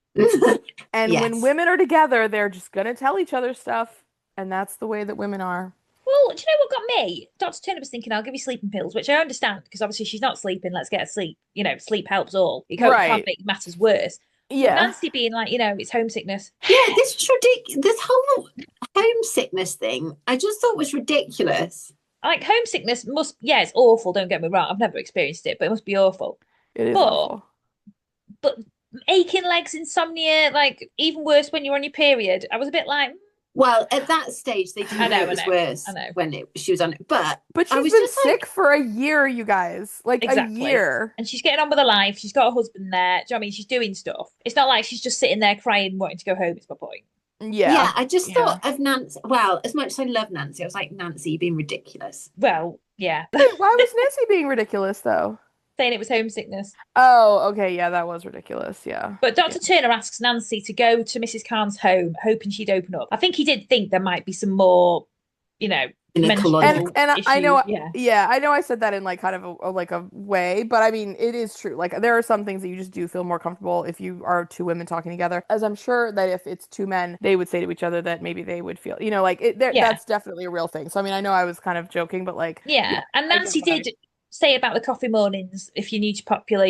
And when women are together, they're just going to tell each other stuff. And that's the way that women are. Well, do you know what got me? Dr. Turner was thinking, I'll give you sleeping pills, which I understand, because obviously she's not sleeping. Let's get her sleep. You know, sleep helps all. You can't make matters worse. Yeah. But Nancy being like, you know, it's homesickness. Yeah, this is ridiculous. This whole homesickness thing, I just thought was ridiculous. Like, homesickness it's awful, don't get me wrong. I've never experienced it, but it must be awful. It is awful. But aching legs, insomnia, like, even worse when you're on your period. I was a bit like... Well, at that stage, they didn't know it was worse when she was on it. But she's been sick for a year, you guys. Like, a year. And she's getting on with her life. She's got a husband there. Do you know what I mean? She's doing stuff. It's not like she's just sitting there crying, wanting to go home, is my point. Yeah, I just thought of Nancy. Well, as much as I love Nancy, I was like, Nancy, you're being ridiculous. Well, yeah. Why was Nancy being ridiculous, though? saying it was homesickness. Oh, okay, yeah, that was ridiculous. Yeah. But Dr. Yeah. Turner asks Nancy to go to Mrs. Khan's home, hoping she'd open up. I think he did think there might be some more, you know, Gynecological. menstrual I know, issues. Yeah. yeah, I know I said that in like kind of like a way, but I mean it is true. Like there are some things that you just do feel more comfortable if you are two women talking together. As I'm sure that if it's two men, they would say to each other that maybe they would feel, like Yeah. that's definitely a real thing. So I mean, I know I was kind of joking, but like, yeah, Yeah. And I get Nancy what I did say about the coffee mornings, if you're new to popular,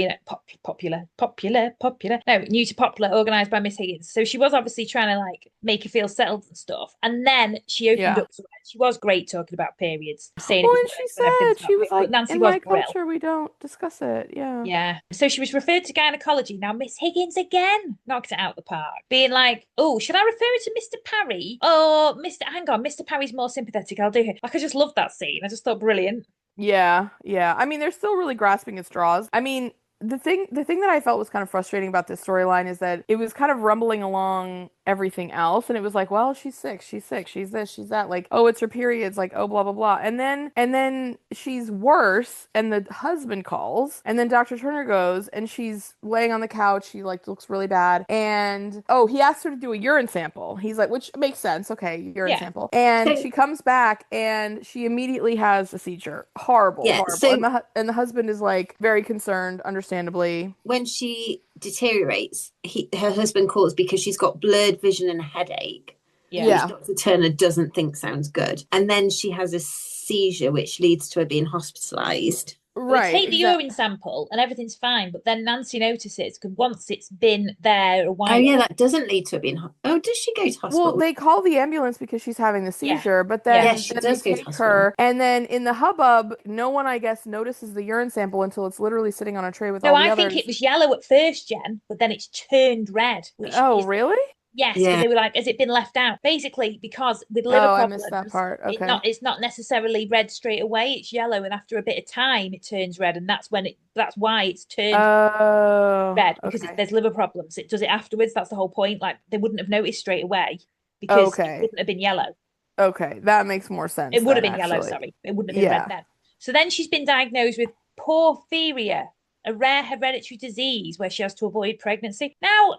new to popular, organised by Miss Higgins. So she was obviously trying to like make her feel settled and stuff. And then she opened yeah. up to her. She was great talking about periods, saying it Well, was and she worse when everything's said not she was real. But like, Nancy in was my brill. culture, we don't discuss it. Yeah. Yeah. So she was referred to gynecology. Now, Miss Higgins again knocked it out the park, being like, oh, should I refer her to Mr. Parry? Or hang on, Mr. Parry's more sympathetic. I'll do it. Like, I just loved that scene. I just thought brilliant. Yeah, yeah. I mean, they're still really grasping at straws. I mean, the thing that I felt was kind of frustrating about this storyline is that it was kind of rumbling along everything else, and it was like, well, she's sick, she's this, she's that, like, oh, it's her periods, like, oh, blah blah blah. And then she's worse, and the husband calls, and then Dr. Turner goes, and she's laying on the couch, she like looks really bad, and oh, he asked her to do a urine sample. He's like, which makes sense, okay, urine Yeah. sample. And So she comes back and she immediately has a seizure. Horrible, yeah, horrible. so And the husband is like very concerned, understandably. when she deteriorates, her husband calls because she's got blurred vision and a headache, Yeah. which Yeah. Dr. Turner doesn't think sounds good. And then she has a seizure, which leads to her being hospitalized. But they Right, take the exactly. urine sample and everything's fine. But then Nancy notices because once it's been there a Oh, yeah, while. that doesn't lead to her being. Oh, does she go to Well, hospital? they call the ambulance because she's having the Yeah. seizure, but Yeah. Yeah, then she then they does go to take hospital. her, and then in the hubbub, no one, I guess, notices the urine sample until it's literally sitting on a tray with No, all the I think it others. was yellow at first, Jen, but then it's turned red, which Oh, is really? yes, because Yeah. they were like, has it been left out? Basically, because with liver Oh, I missed that problems, part. Okay. it's not necessarily red straight away. It's yellow, and after a bit of time, it turns red, and that's why it's turned Oh, red because okay. there's liver problems. It does it afterwards. That's the whole point. Like they wouldn't have noticed straight away because it Okay. wouldn't have been yellow. Okay. That makes more sense It would have then, been yellow, actually. sorry. It wouldn't have been red Yeah. then. So then she's been diagnosed with porphyria, a rare hereditary disease where she has to avoid pregnancy. Now,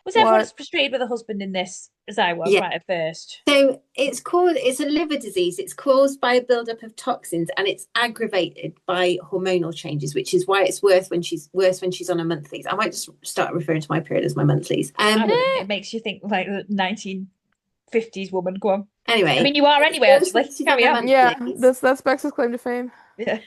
was everyone as What? frustrated with the husband in this as I was Yeah. right at first? So it's a liver disease. It's caused by a buildup of toxins and it's aggravated by hormonal changes, which is why it's worse when she's on her monthlies. I might just start referring to my period as my monthlies. I wouldn't. It makes you think like a 1950s woman. Go on. I Anyway, mean, you are it's anyway, worse actually. when she's on Carry her on. Yeah, monthlies. that's Bex's claim to fame. Yeah.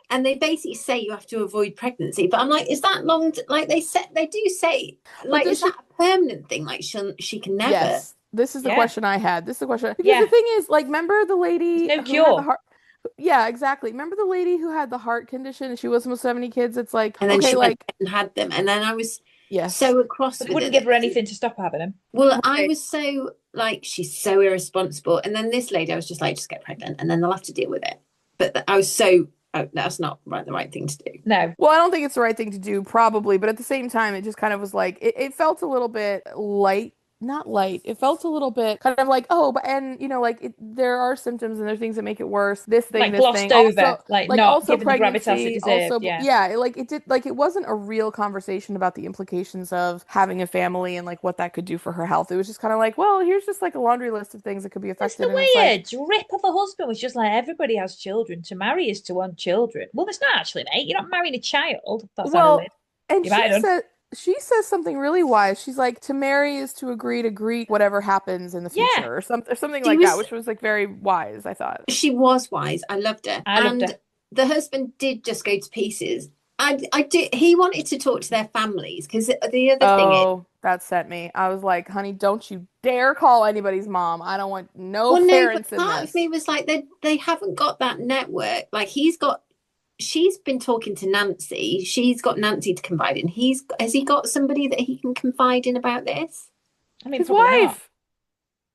And they basically say you have to avoid pregnancy. But I'm like, is that long? Like they do say, But like, is that a permanent thing? Like she can never. Yes, this is the Yeah. question I had. This is the question because Yeah. the thing is, like, remember the lady There's no who had the cure. heart? Yeah, exactly. Remember the lady who had the heart condition and she was supposed to have any kids? It's like, And then okay, she went like, and had them. And then I was yes, so across But with they wouldn't her. give her anything to stop having him. Well, I right. was so like, she's so irresponsible. And then this lady, I was just like, just get pregnant and then they'll have to deal with it. But I was so, oh, that's not the right thing to do. No. Well, I don't think it's the right thing to do, probably, but at the same time, it just kind of was like it felt a little bit light. Not light. It felt a little bit kind of like, oh, but and there are symptoms and there are things that make it worse. This thing, Like this glossed thing. over, Also, like like not also given the gravitas it pregnancy. deserved. Also, Yeah. yeah, it did like it wasn't a real conversation about the implications of having a family and like what that could do for her health. It was just kind of like, well, here's just like a laundry list of things that could be That's affected, the and it's way a like, drip of a husband was just like everybody has children. To marry is to want children. Well, it's not actually, mate. You're not marrying a child. That sounded well, weird. and You might have done. she says something really wise. She's like, to marry is to agree to greet whatever happens in the Yeah, future, or something She like that, was which was like very wise, I thought. she was wise. I loved her. I loved And her. the husband did just go to pieces. I did. He wanted to talk to their families because the other thing is, Oh, that set me. I was like, honey, don't you dare call anybody's mom. I don't want no well, no, but parents in part of this. me was like, they haven't got that network. Like she's been talking to Nancy. She's got Nancy to confide in. Has he got somebody that he can confide in about this? I mean, His probably not. wife,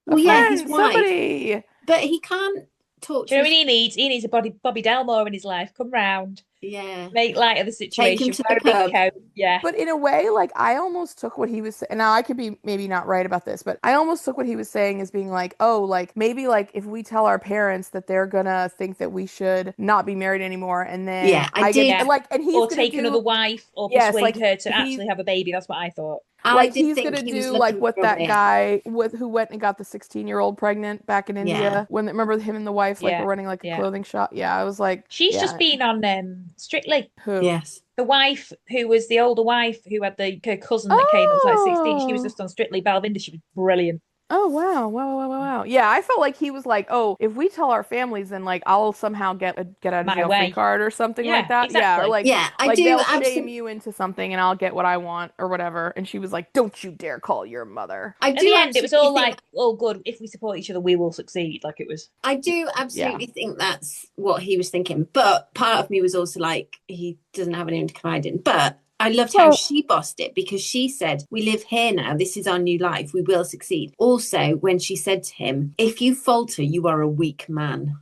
a Well, yeah, his friend, wife, somebody. but he can't talk Do you to know what his. he needs? He needs a Bobby Delmore in his life. Come round. Yeah. make light of the Take him situation, to wear the a big pub. coat. Yeah. But in a way, like I almost took what he was saying. Now I could be maybe not right about this, but I almost took what he was saying as being like, oh, like maybe like if we tell our parents that they're gonna think that we should not be married anymore, and then Yeah, I I get did. Yeah. like, and he's Or gonna take another do wife or yes, persuade like her to he's actually have a baby. That's what I thought. I like did he's think gonna he was do like looking what for a that way out. guy with who went and got the 16-year-old pregnant back in Yeah. India when remember him and the wife like Yeah. were running like a Yeah. clothing shop. Yeah, I was like, She's just yeah, been on Strictly. who? Yes. The wife who was the older wife who had her cousin that came that was like 16. She was Oh. just on Strictly. Balvinda. She was brilliant. Oh wow. Wow. Yeah, I felt like he was like, "Oh, if we tell our families then like I'll somehow get a get out of My jail free way. card or something like Yeah, that." Yeah, or exactly. like Yeah, I like do they'll shame absolutely. you into something and I'll get what I want or whatever. And she was like, "Don't you dare call your mother." I At do the end, it was absolutely all think. like, "Oh, good. If we support each other, we will succeed." Like it was. I do Yeah. absolutely think that's what he was thinking. But part of me was also like, he doesn't have anyone to confide in. But I loved how Well, she bossed it because she said, we live here now. This is our new life. We will succeed. Also, when she said to him, if you falter, you are a weak man.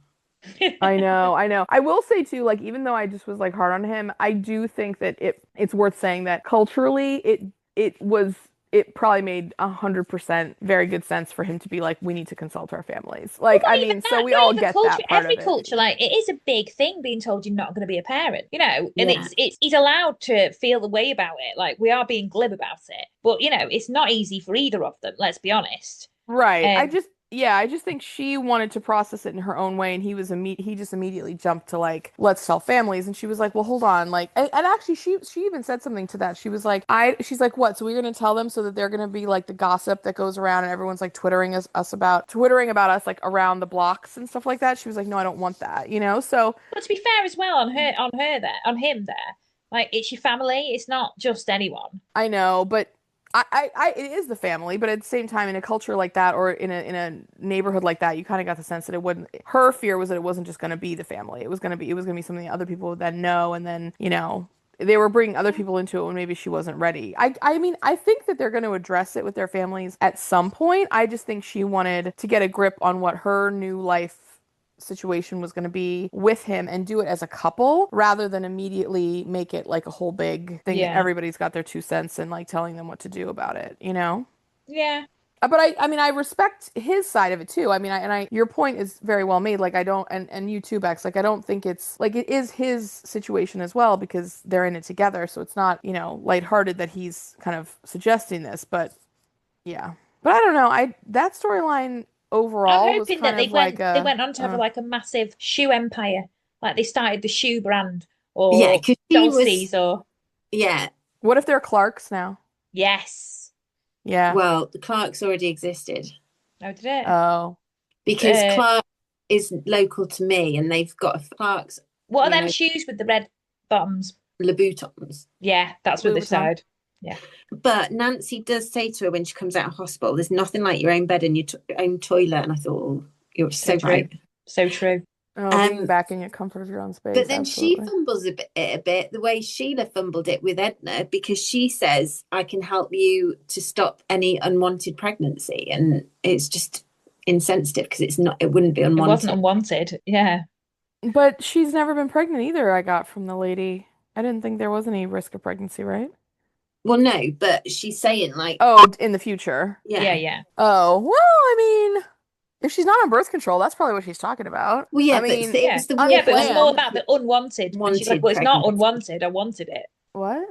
I know, I know. I will say too, like even though I just was like hard on him, I do think that it's worth saying that culturally it probably made 100% very good sense for him to be like, we need to consult our families. Like, Not I even mean, so that, we not all even get culture. that part Every of it. culture, like it is a big thing being told you're not going to be a parent, and Yeah. it's he's allowed to feel the way about it. Like we are being glib about it, but it's not easy for either of them. Let's be honest. Right. Um, I just think she wanted to process it in her own way, and he just immediately jumped to like, let's tell families, and she was like, well, hold on, like, and actually, she even said something to that. She was like, she's like, what? So we're gonna tell them so that they're gonna be like the gossip that goes around, and everyone's like twittering about us like around the blocks and stuff like that. She was like, no, I don't want that, you know. So, but to be fair as well on him there, like it's your family. It's not just anyone. I know, but it is the family, but at the same time, in a culture like that, or in a neighborhood like that, you kind of got the sense that it wouldn't. Her fear was that it wasn't just going to be the family; it was going to be something that other people would then know, and then they were bringing other people into it when maybe she wasn't ready. I mean, I think that they're going to address it with their families at some point. I just think she wanted to get a grip on what her new life situation was going to be with him and do it as a couple rather than immediately make it like a whole big thing that Yeah, everybody's got their 2 cents and like telling them what to do about it, you know? yeah. But I mean, I respect his side of it too. I mean, your point is very well made. Like, I don't, and you too, Bex, like, I don't think it's, like, it is his situation as well because they're in it together. So it's not, lighthearted that he's kind of suggesting this, but yeah. But I don't know. That storyline I'm overall was hoping that kind of like they went on to have like a massive shoe empire, like they started the shoe brand Yeah, or because she was, Chelsea's or yeah. what if they're Clarks now? yes. Yeah. Well, the Clarks already existed Oh, did it? Oh. because Clark is local to me and they've got a Clarks, What are them shoes with the red bottoms? Louboutins. Yeah, that's what they've Louboutin. said. Yeah. But Nancy does say to her when she comes out of hospital, there's nothing like your own bed and your own toilet. And I thought, oh, you're so true. right. So true. Oh, being back in your comfort of your own space. But then absolutely. she fumbles a bit the way Sheila fumbled it with Edna because she says, I can help you to stop any unwanted pregnancy. And it's just insensitive because it wouldn't be unwanted. It wasn't unwanted. Yeah. But she's never been pregnant either, I got from the lady. I didn't think there was any risk of pregnancy, right? Well, no, but she's saying like, oh, in the future. Yeah. Oh, well, I mean, if she's not on birth control, that's probably what she's talking about. Well, yeah, I mean, but it was the but it was more about the unwanted. And she's like, well, it's not unwanted. I wanted it. What?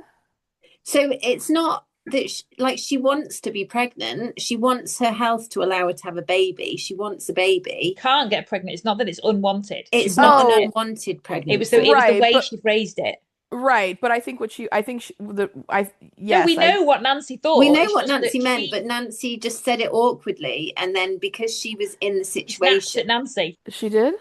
So it's not that she wants to be pregnant. She wants her health to allow her to have a baby. She wants a baby. Can't get pregnant. It's not that it's unwanted. It's not an unwanted pregnancy. It was the way she phrased it. Right, but I think yes. No, we know what Nancy thought. We know what Nancy meant, but Nancy just said it awkwardly, and then because she was in the situation, at Nancy. She did.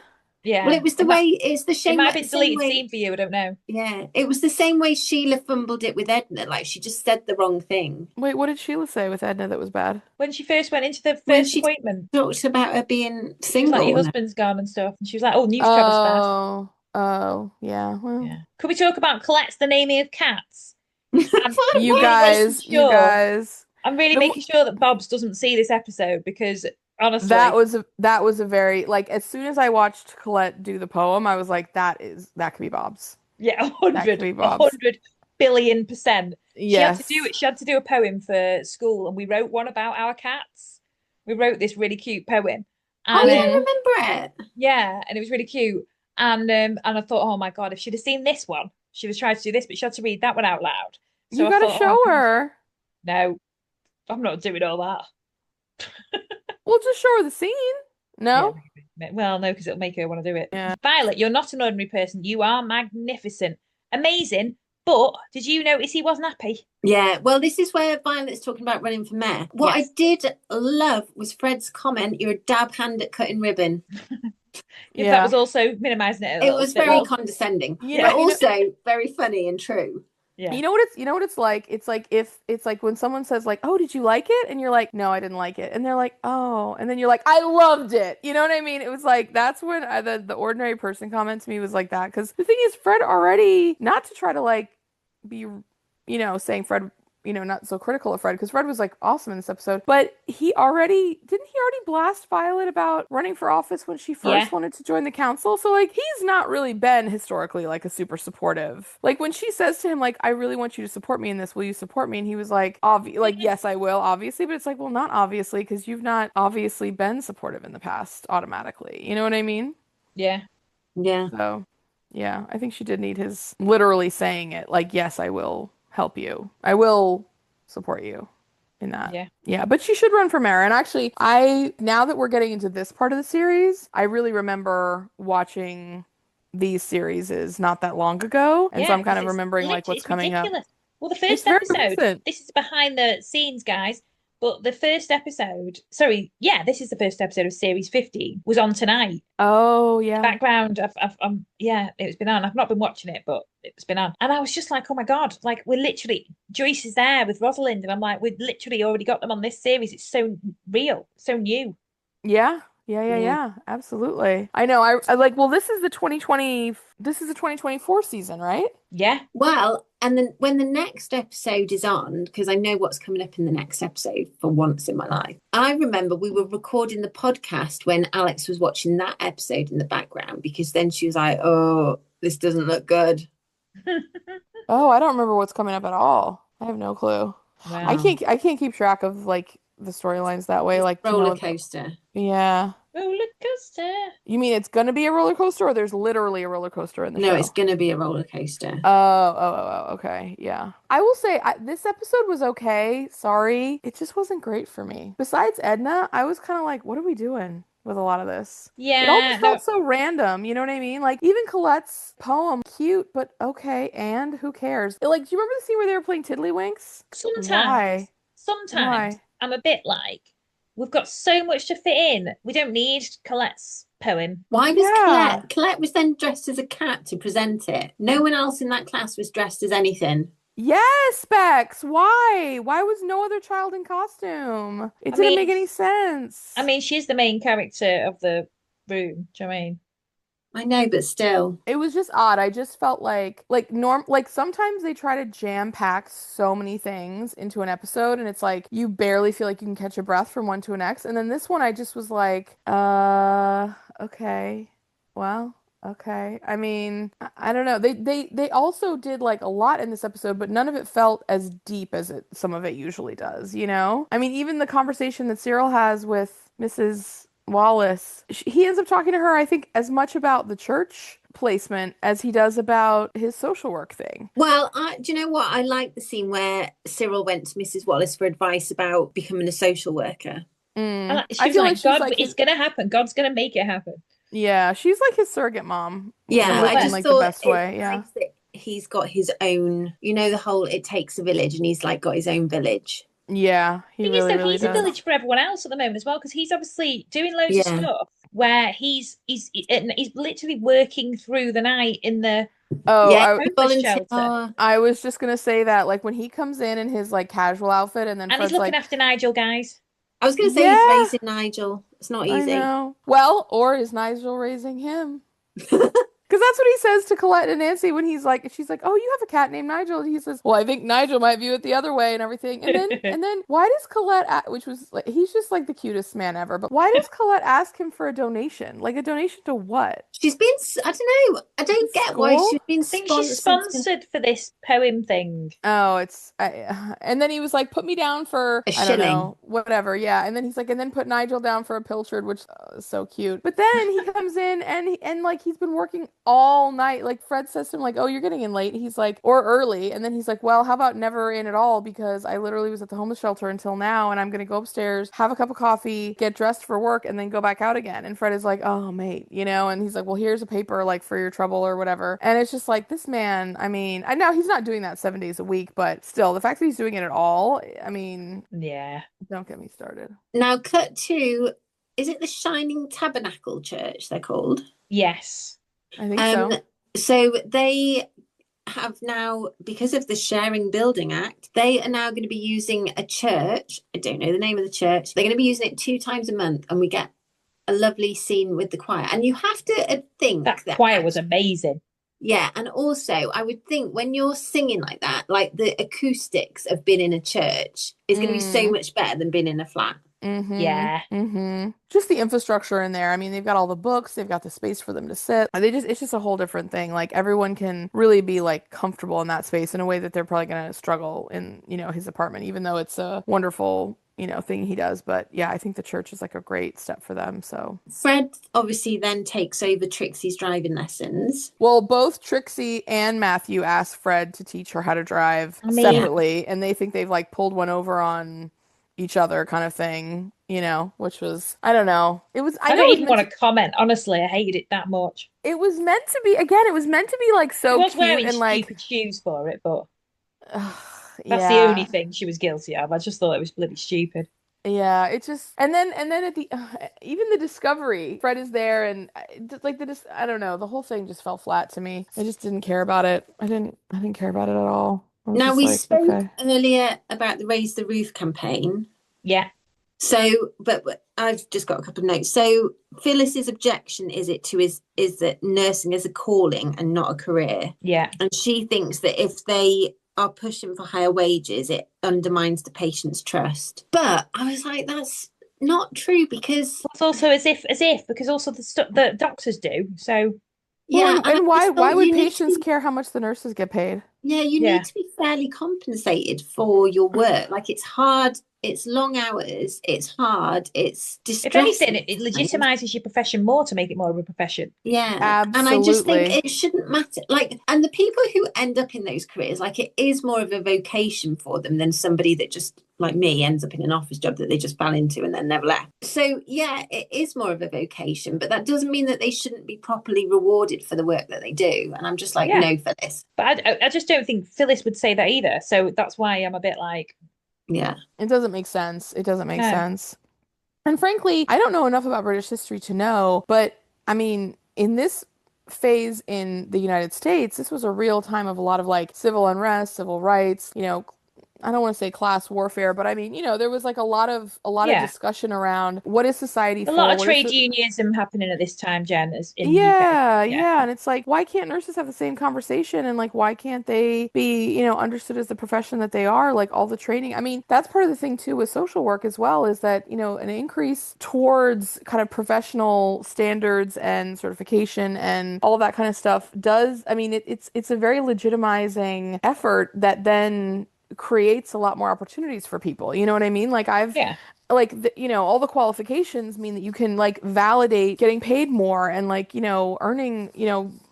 Yeah. Well, it was the way. It's the shame. It might have been deleted scene for you. I don't know. Yeah, it was the same way Sheila fumbled it with Edna. Like she just said the wrong thing. Wait, what did Sheila say with Edna that was bad? When she first went into the first appointment, talked about her being single. Like your husband's gone and stuff, and she was like, "Oh, news travels fast." Oh, yeah. Well, yeah. Could we talk about Colette's the naming of cats? You guys. I'm really making sure that Bobs doesn't see this episode because honestly, that was a very like as soon as I watched Colette do the poem, I was like, that could be Bob's. Yeah, That could 100, be a Bob's. 100 billion%. Yes. She had to do a poem for school, and we wrote one about our cats. We wrote this really cute poem, Oh and yeah, I remember it. yeah, and it was really cute. And I thought, oh my God, if she'd have seen this one, she was trying to do this, but she had to read that one out loud. So You I gotta thought, oh, show her. no, I'm not doing all that. We'll just show her the scene. Yeah, No? maybe. Well, no, because it'll make her want to do it. Yeah. Violet, you're not an ordinary person. You are magnificent, amazing. But did you notice he wasn't happy? Yeah, well, this is where Violet's talking about running for mayor. What I Yes. did love was Fred's comment, "You're a dab hand at cutting ribbon." If that was also minimising it a It little was bit, very well, condescending, Yeah, but also very funny and true. yeah. You know what it's like? It's like if it's like when someone says like, "Oh, did you like it?" and you're like, "No, I didn't like it." And they're like, "Oh." And then you're like, "I loved it." You know what I mean? It was like that's when the ordinary person comment to me was like that cuz the thing is Fred already not to try to like be saying Fred not so critical of Fred because Fred was like awesome in this episode, but he already blast Violet about running for office when she first Yeah. wanted to join the council. So like he's not really been historically like a super supportive. Like when she says to him like I really want you to support me in this, will you support me? And he was like yes I will obviously, but it's like well not obviously because you've not obviously been supportive in the past automatically. You know what I mean? Yeah. Yeah. So yeah, I think she did need his literally saying it like yes I will help you. I will support you in that. Yeah. Yeah, but she should run for mayor. And actually, now that we're getting into this part of the series, I really remember watching these series is not that long ago. And so Yeah, I'm kind of because remembering like what's it's coming up. ridiculous. Well, the It's first very episode, recent. this is behind the scenes, guys, but the first episode, sorry, yeah, this is the first episode of series 15, was on tonight. Oh, yeah. Background, yeah, it's been on. I've not been watching it, but it's been on. And I was just like, oh my God, like we're literally, Joyce is there with Rosalind, and I'm like, we've literally already got them on this series. It's so real, so new. Yeah. Yeah. Yeah. Absolutely. I know. I like, well, this is the 2024 season, right? Yeah. Well, and then when the next episode is on, because I know what's coming up in the next episode for once in my life, I remember we were recording the podcast when Alex was watching that episode in the background because then she was like, oh, this doesn't look good. Oh, I don't remember what's coming up at all. I have no clue. Wow. I can't keep track of like the storylines that way. It's Like a roller coaster. Yeah. Roller coaster. You mean it's gonna be a roller coaster, or there's literally a roller coaster in the No, show? it's going to be a roller coaster. Okay. Yeah. I will say this episode was okay. Sorry. It just wasn't great for me. Besides Edna, I was kind of like, what are we doing with a lot of this? It all Yeah, just felt so random. You know what I mean? Like even Colette's poem, cute, but okay. And who cares? Like, do you remember the scene where they were playing Tiddlywinks? Why? Sometimes I'm a bit like, we've got so much to fit in. We don't need Colette's poem. Why was Yeah. Colette? Colette was then dressed as a cat to present it. No one else in that class was dressed as anything. Yes, Bex. Why? Why was no other child in costume? It didn't make any sense. I mean, she's the main character of the room. Do you know what I mean? I know, but still. It was just odd. I just felt like sometimes they try to jam pack so many things into an episode and it's like you barely feel like you can catch your breath from one to the next. And then this one I just was like, okay. Well, okay. I mean, I don't know. They also did like a lot in this episode, but none of it felt as deep as some of it usually does, you know? I mean, even the conversation that Cyril has with Mrs. Wallace, he ends up talking to her, I think, as much about the church placement as he does about his social work thing. Well, do you know what? I like the scene where Cyril went to Mrs. Wallace for advice about becoming a social worker. She was like, God, it's going to happen. God's going to make it happen. Yeah, she's like his surrogate mom. Yeah, I just like thought the best way. Yeah. He's got his own, the whole it takes a village, and he's like got his own village. Yeah, he really he's does. a village for everyone else at the moment as well, because he's obviously doing loads of stuff where he's literally working through the night in the shelter. I was just gonna say that, like when he comes in his like casual outfit, and then Fred's he's looking after Nigel, guys. I was gonna say he's raising Nigel. It's not easy. I know. Well, or is Nigel raising him? Because that's what he says to Colette and Nancy when she's like, oh, you have a cat named Nigel. And he says, well, I think Nigel might view it the other way and everything. And then why does Colette, which was like, he's just like the cutest man ever, but why does Colette ask him for a donation? Like a donation to what? She's been, I don't know, I don't get why School? she's been I think she's sponsored for this poem thing. Oh, and then he was like, put me down for, A I don't shilling. know, whatever. Yeah. And then he's like, and then put Nigel down for a pilchard, which is so cute. But then he comes in and like, he's been working all night. Like Fred says to him, like, oh, you're getting in late. He's like, or early. And then he's like, well, how about never in at all? Because I literally was at the homeless shelter until now. And I'm going to go upstairs, have a cup of coffee, get dressed for work, and then go back out again. And Fred is like, oh, mate, and he's like, well, here's a paper like for your trouble or whatever. And it's just like, this man, I mean, I know he's not doing that 7 days a week, but still, the fact that he's doing it at all, I mean, yeah, don't get me started. Now, cut to, is it the Shining Tabernacle Church they're called? Yes. I think so. So they have now, because of the Sharing Building Act, they are now going to be using a church. I don't know the name of the church. They're going to be using it 2 times a month, and we get a lovely scene with the choir. And you have to think that choir was amazing. Yeah, and also I would think when you're singing like that, like the acoustics of being in a church is going to be so much better than being in a flat. Mm-hmm. Yeah. Mm-hmm. Just the infrastructure in there. I mean, they've got all the books, they've got the space for them to sit. It's just a whole different thing. Like everyone can really be like comfortable in that space in a way that they're probably going to struggle in, his apartment, even though it's a wonderful thing he does. But yeah, I think the church is like a great step for them. So Fred obviously then takes over Trixie's driving lessons. Well, both Trixie and Matthew ask Fred to teach her how to drive separately, and they think they've like pulled one over on each other kind of thing, which was, I don't know. I don't even want to comment. Honestly, I hated it that much. It was meant to be, again, it was meant to be like so cute and like stupid shoes for it, but that's the only thing she was guilty of. I just thought it was bloody stupid. Yeah, it just and then at the even the discovery, Fred is there and like I don't know, the whole thing just fell flat to me. I just didn't care about it. I didn't care about it at all. Now we spoke earlier about the Raise the Roof campaign. Yeah. So, but I've just got a couple of notes. So Phyllis's objection is that nursing is a calling and not a career. Yeah. And she thinks that if they are pushing for higher wages, it undermines the patient's trust. But I was like, that's not true, because it's also as if because also the stuff that doctors do. So yeah, and why would patients care how much the nurses get paid? Yeah, you need to be fairly compensated for your work. Like, it's hard, it's long hours, it's hard, it's distressing. If anything, it legitimizes your profession more to make it more of a profession. Yeah, absolutely. And I just think it shouldn't matter. Like, and the people who end up in those careers, like, it is more of a vocation for them than somebody that just, like me, ends up in an office job that they just fell into and then never left. So yeah, it is more of a vocation, but that doesn't mean that they shouldn't be properly rewarded for the work that they do. And I'm just like, no, Phyllis. But I just don't think Phyllis would say that either. So that's why I'm a bit like, yeah, it doesn't make sense. It doesn't make sense. And frankly, I don't know enough about British history to know, but I mean, in this phase in the United States, this was a real time of a lot of like civil unrest, civil rights, I don't want to say class warfare, but I mean, there was like a lot of discussion around what is society for. A lot of trade unionism happening at this time, Jen, in the UK. Yeah. And it's like, why can't nurses have the same conversation? And like, why can't they be, understood as the profession that they are? Like all the training. I mean, that's part of the thing too with social work as well, is that, an increase towards kind of professional standards and certification and all of that kind of stuff does, I mean, it's a very legitimizing effort that then creates a lot more opportunities for people. You know what I mean? Like all the qualifications mean that you can like validate getting paid more and like, earning,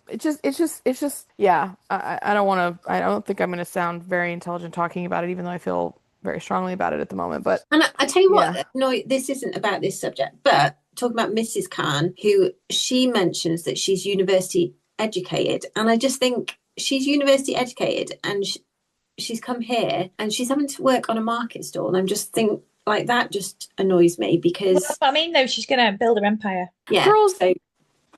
it's just, yeah, I don't think I'm going to sound very intelligent talking about it, even though I feel very strongly about it at the moment. But and I tell you what, no, this isn't about this subject, but talking about Mrs. Khan, who she mentions that she's university educated. And I just think she's university educated and she's come here and she's having to work on a market stall, and I'm just think like that just annoys me because that's what I mean though, she's gonna build her empire. Yeah. Girls,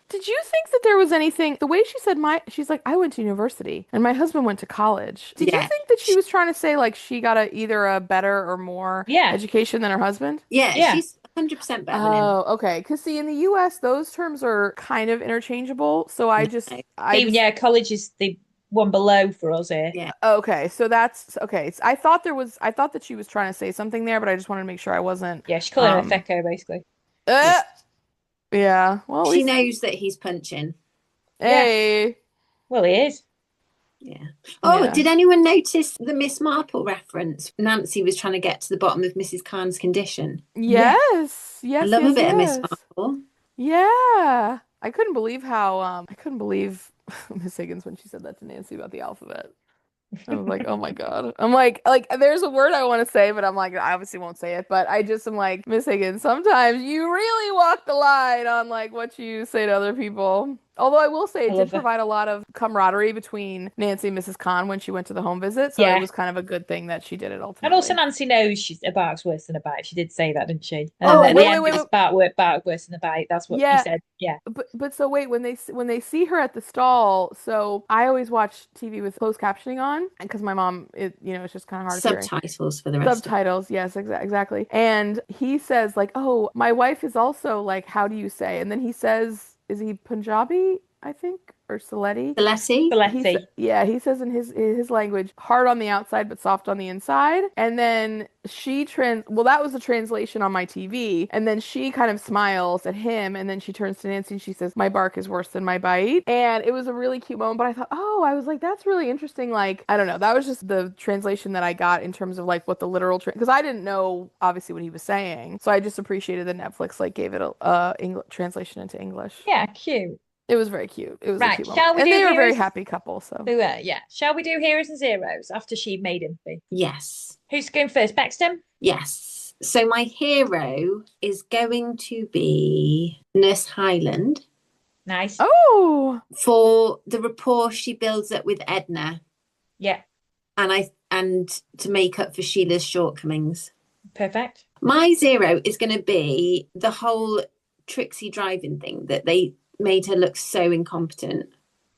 Did you think that there was anything, the way she said she's like, I went to university and my husband went to college. Did you Yeah. think that she was trying to say like she got either a better or more Yeah. education than her husband? Yeah, Yeah. she's 100% better than him. Oh, okay. Because see, in the US, those terms are kind of interchangeable. So I just, Yeah, college is the one below for us here. Yeah. okay. So that's okay. So I thought that she was trying to say something there, but I just wanted to make sure I wasn't. Yeah, she's calling her Fecko, basically. Yeah. Well, She knows that he's punching. Hey. Well, he is. Yeah. Oh, Yeah. did anyone notice the Miss Marple reference? Nancy was trying to get to the bottom of Mrs. Khan's condition. Yes. I Yes. love yes, a bit yes. of Miss Marple. Yeah. I couldn't believe Miss Higgins when she said that to Nancy about the alphabet. I was like, oh my God. I'm like there's a word I want to say, but I'm like, I obviously won't say it. But I just am like, Miss Higgins, sometimes you really walk the line on like what you say to other people. Although I will say it did provide a lot of camaraderie between Nancy and Mrs. Khan when she went to the home visit. So it was kind of a good thing that she did it ultimately. And also Nancy knows a bark's worse than a bite. She did say that, didn't she? Wait. Bark worse than a bite. That's what she said. Yeah. But so wait, when they see her at the stall, so I always watch TV with closed captioning on, because my mom, it's just kind of hard of hearing. Subtitles for the rest. Subtitles, yes, exactly. And he says like, "Oh, my wife is also like, how do you say?" And then he says, is he Punjabi, I think, or Sylheti? Sylheti. He says in his language, hard on the outside but soft on the inside. And then that was the translation on my TV. And then she kind of smiles at him, and then she turns to Nancy and she says, my bark is worse than my bite. And it was a really cute moment, but I thought, I was like, that's really interesting. Like, I don't know, that was just the translation that I got in terms of like what the literal because I didn't know obviously what he was saying. So I just appreciated that Netflix like gave it a translation into English. Yeah, cute. It was very cute. It was a cute moment. And they were a very happy couple. So they were, yeah. Shall we do heroes and zeros after she made him be? Yes. Who's going first? Paxton? Yes. So my hero is going to be Nurse Highland. Nice. Oh. For the rapport she builds up with Edna. Yeah. And to make up for Sheila's shortcomings. Perfect. My zero is going to be the whole Trixie driving thing, that they made her look so incompetent.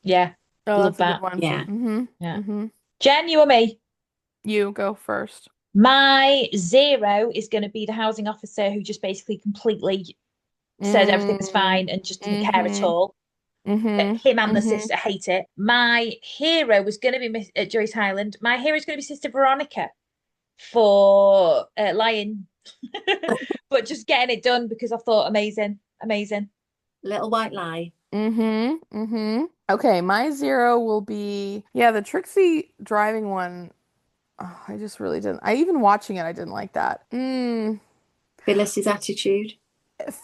Yeah. Love that. A good one. Yeah. Mm-hmm. Yeah. Mm-hmm. Jen, you or me? You go first. My zero is going to be the housing officer who just basically completely says everything's fine and just didn't care at all. Him and the sister hate it. My hero was going to be Joyce Hyland. My hero is going to be Sister Veronica for lying, but just getting it done because I thought amazing. Little white lie. Okay, my zero will be the Trixie driving one. Oh, I just really didn't. Even watching it, I didn't like that. Phyllis's attitude.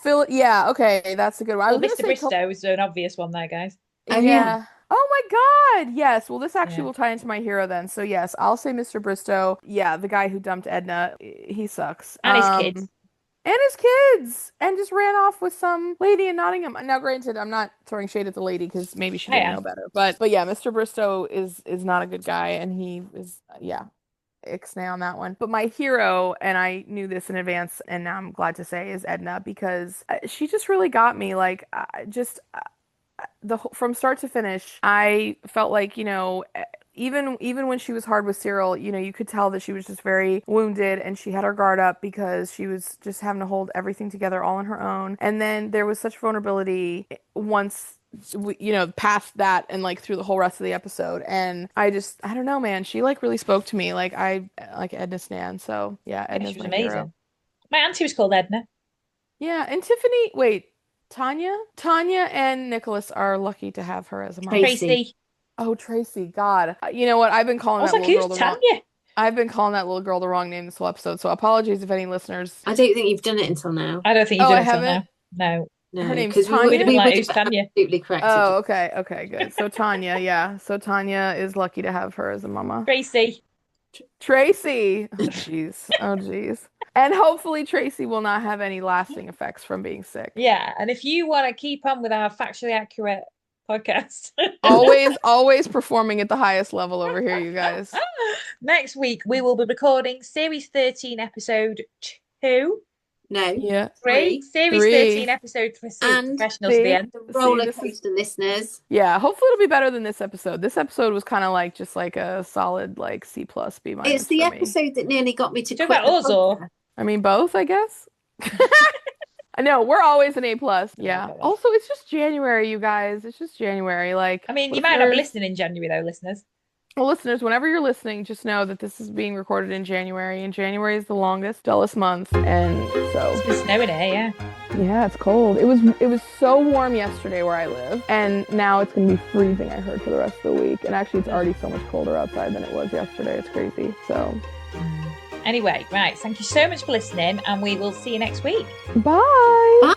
Okay, that's a good one. Well, Mr. Bristow is an obvious one there, guys. Oh, yeah. Oh my God. Yes. Well, this actually will tie into my hero then. So yes, I'll say Mr. Bristow. Yeah, the guy who dumped Edna, he sucks. And his kids. And just ran off with some lady in Nottingham. Now, granted, I'm not throwing shade at the lady because maybe she didn't know better. But yeah, Mr. Bristow is not a good guy, and he is ixnay on that one. But my hero, and I knew this in advance, and now I'm glad to say, is Edna, because she just really got me. Like, from start to finish, I felt like, even when she was hard with Cyril, you could tell that she was just very wounded and she had her guard up because she was just having to hold everything together all on her own. And then there was such vulnerability once past that and like through the whole rest of the episode. And I don't know, man, she like really spoke to me. Like I like Edna Stan. So yeah, Edna's my amazing. hero. My auntie was called Edna. Yeah, and Tanya and Nicholas are lucky to have her as a mom. Tracy. Oh, Tracy, God. You know what? I've been calling that little girl I've been calling that little girl the wrong name this whole episode, so apologies if any listeners. I don't think you've done it until now. I don't think you've done it until now. No. Her name's Tanya. We would have absolutely corrected. Oh, okay, good. So Tanya, yeah. So Tanya is lucky to have her as a mama. Tracy. Oh, jeez. And hopefully Tracy will not have any lasting effects from being sick. Yeah, and if you want to keep on with our factually accurate podcast. always performing at the highest level over here, you guys. Next week, we will be recording Series 13, Episode 2, No. Yeah. Three. Series Three. 13, episode 3. And Professionals to the end. The roller coaster listeners. Yeah, hopefully it'll be better than this episode. This episode was kind of like just like a solid like C plus B minus. It's the episode that nearly got me to Talk quit. about us or? I mean, both, I guess. I know we're always an A plus. Yeah. Also, it's just January, you guys. It's just January. Like, I mean, you might not be listening in January though, listeners. Well, listeners, whenever you're listening, just know that this is being recorded in January, and January is the longest, dullest month, and so it's been snowing here, yeah. Yeah, it's cold. It was so warm yesterday where I live, and now it's gonna be freezing, I heard, for the rest of the week. And actually, it's already so much colder outside than it was yesterday. It's crazy. So, anyway, right. Thank you so much for listening, and we will see you next week. Bye. Bye.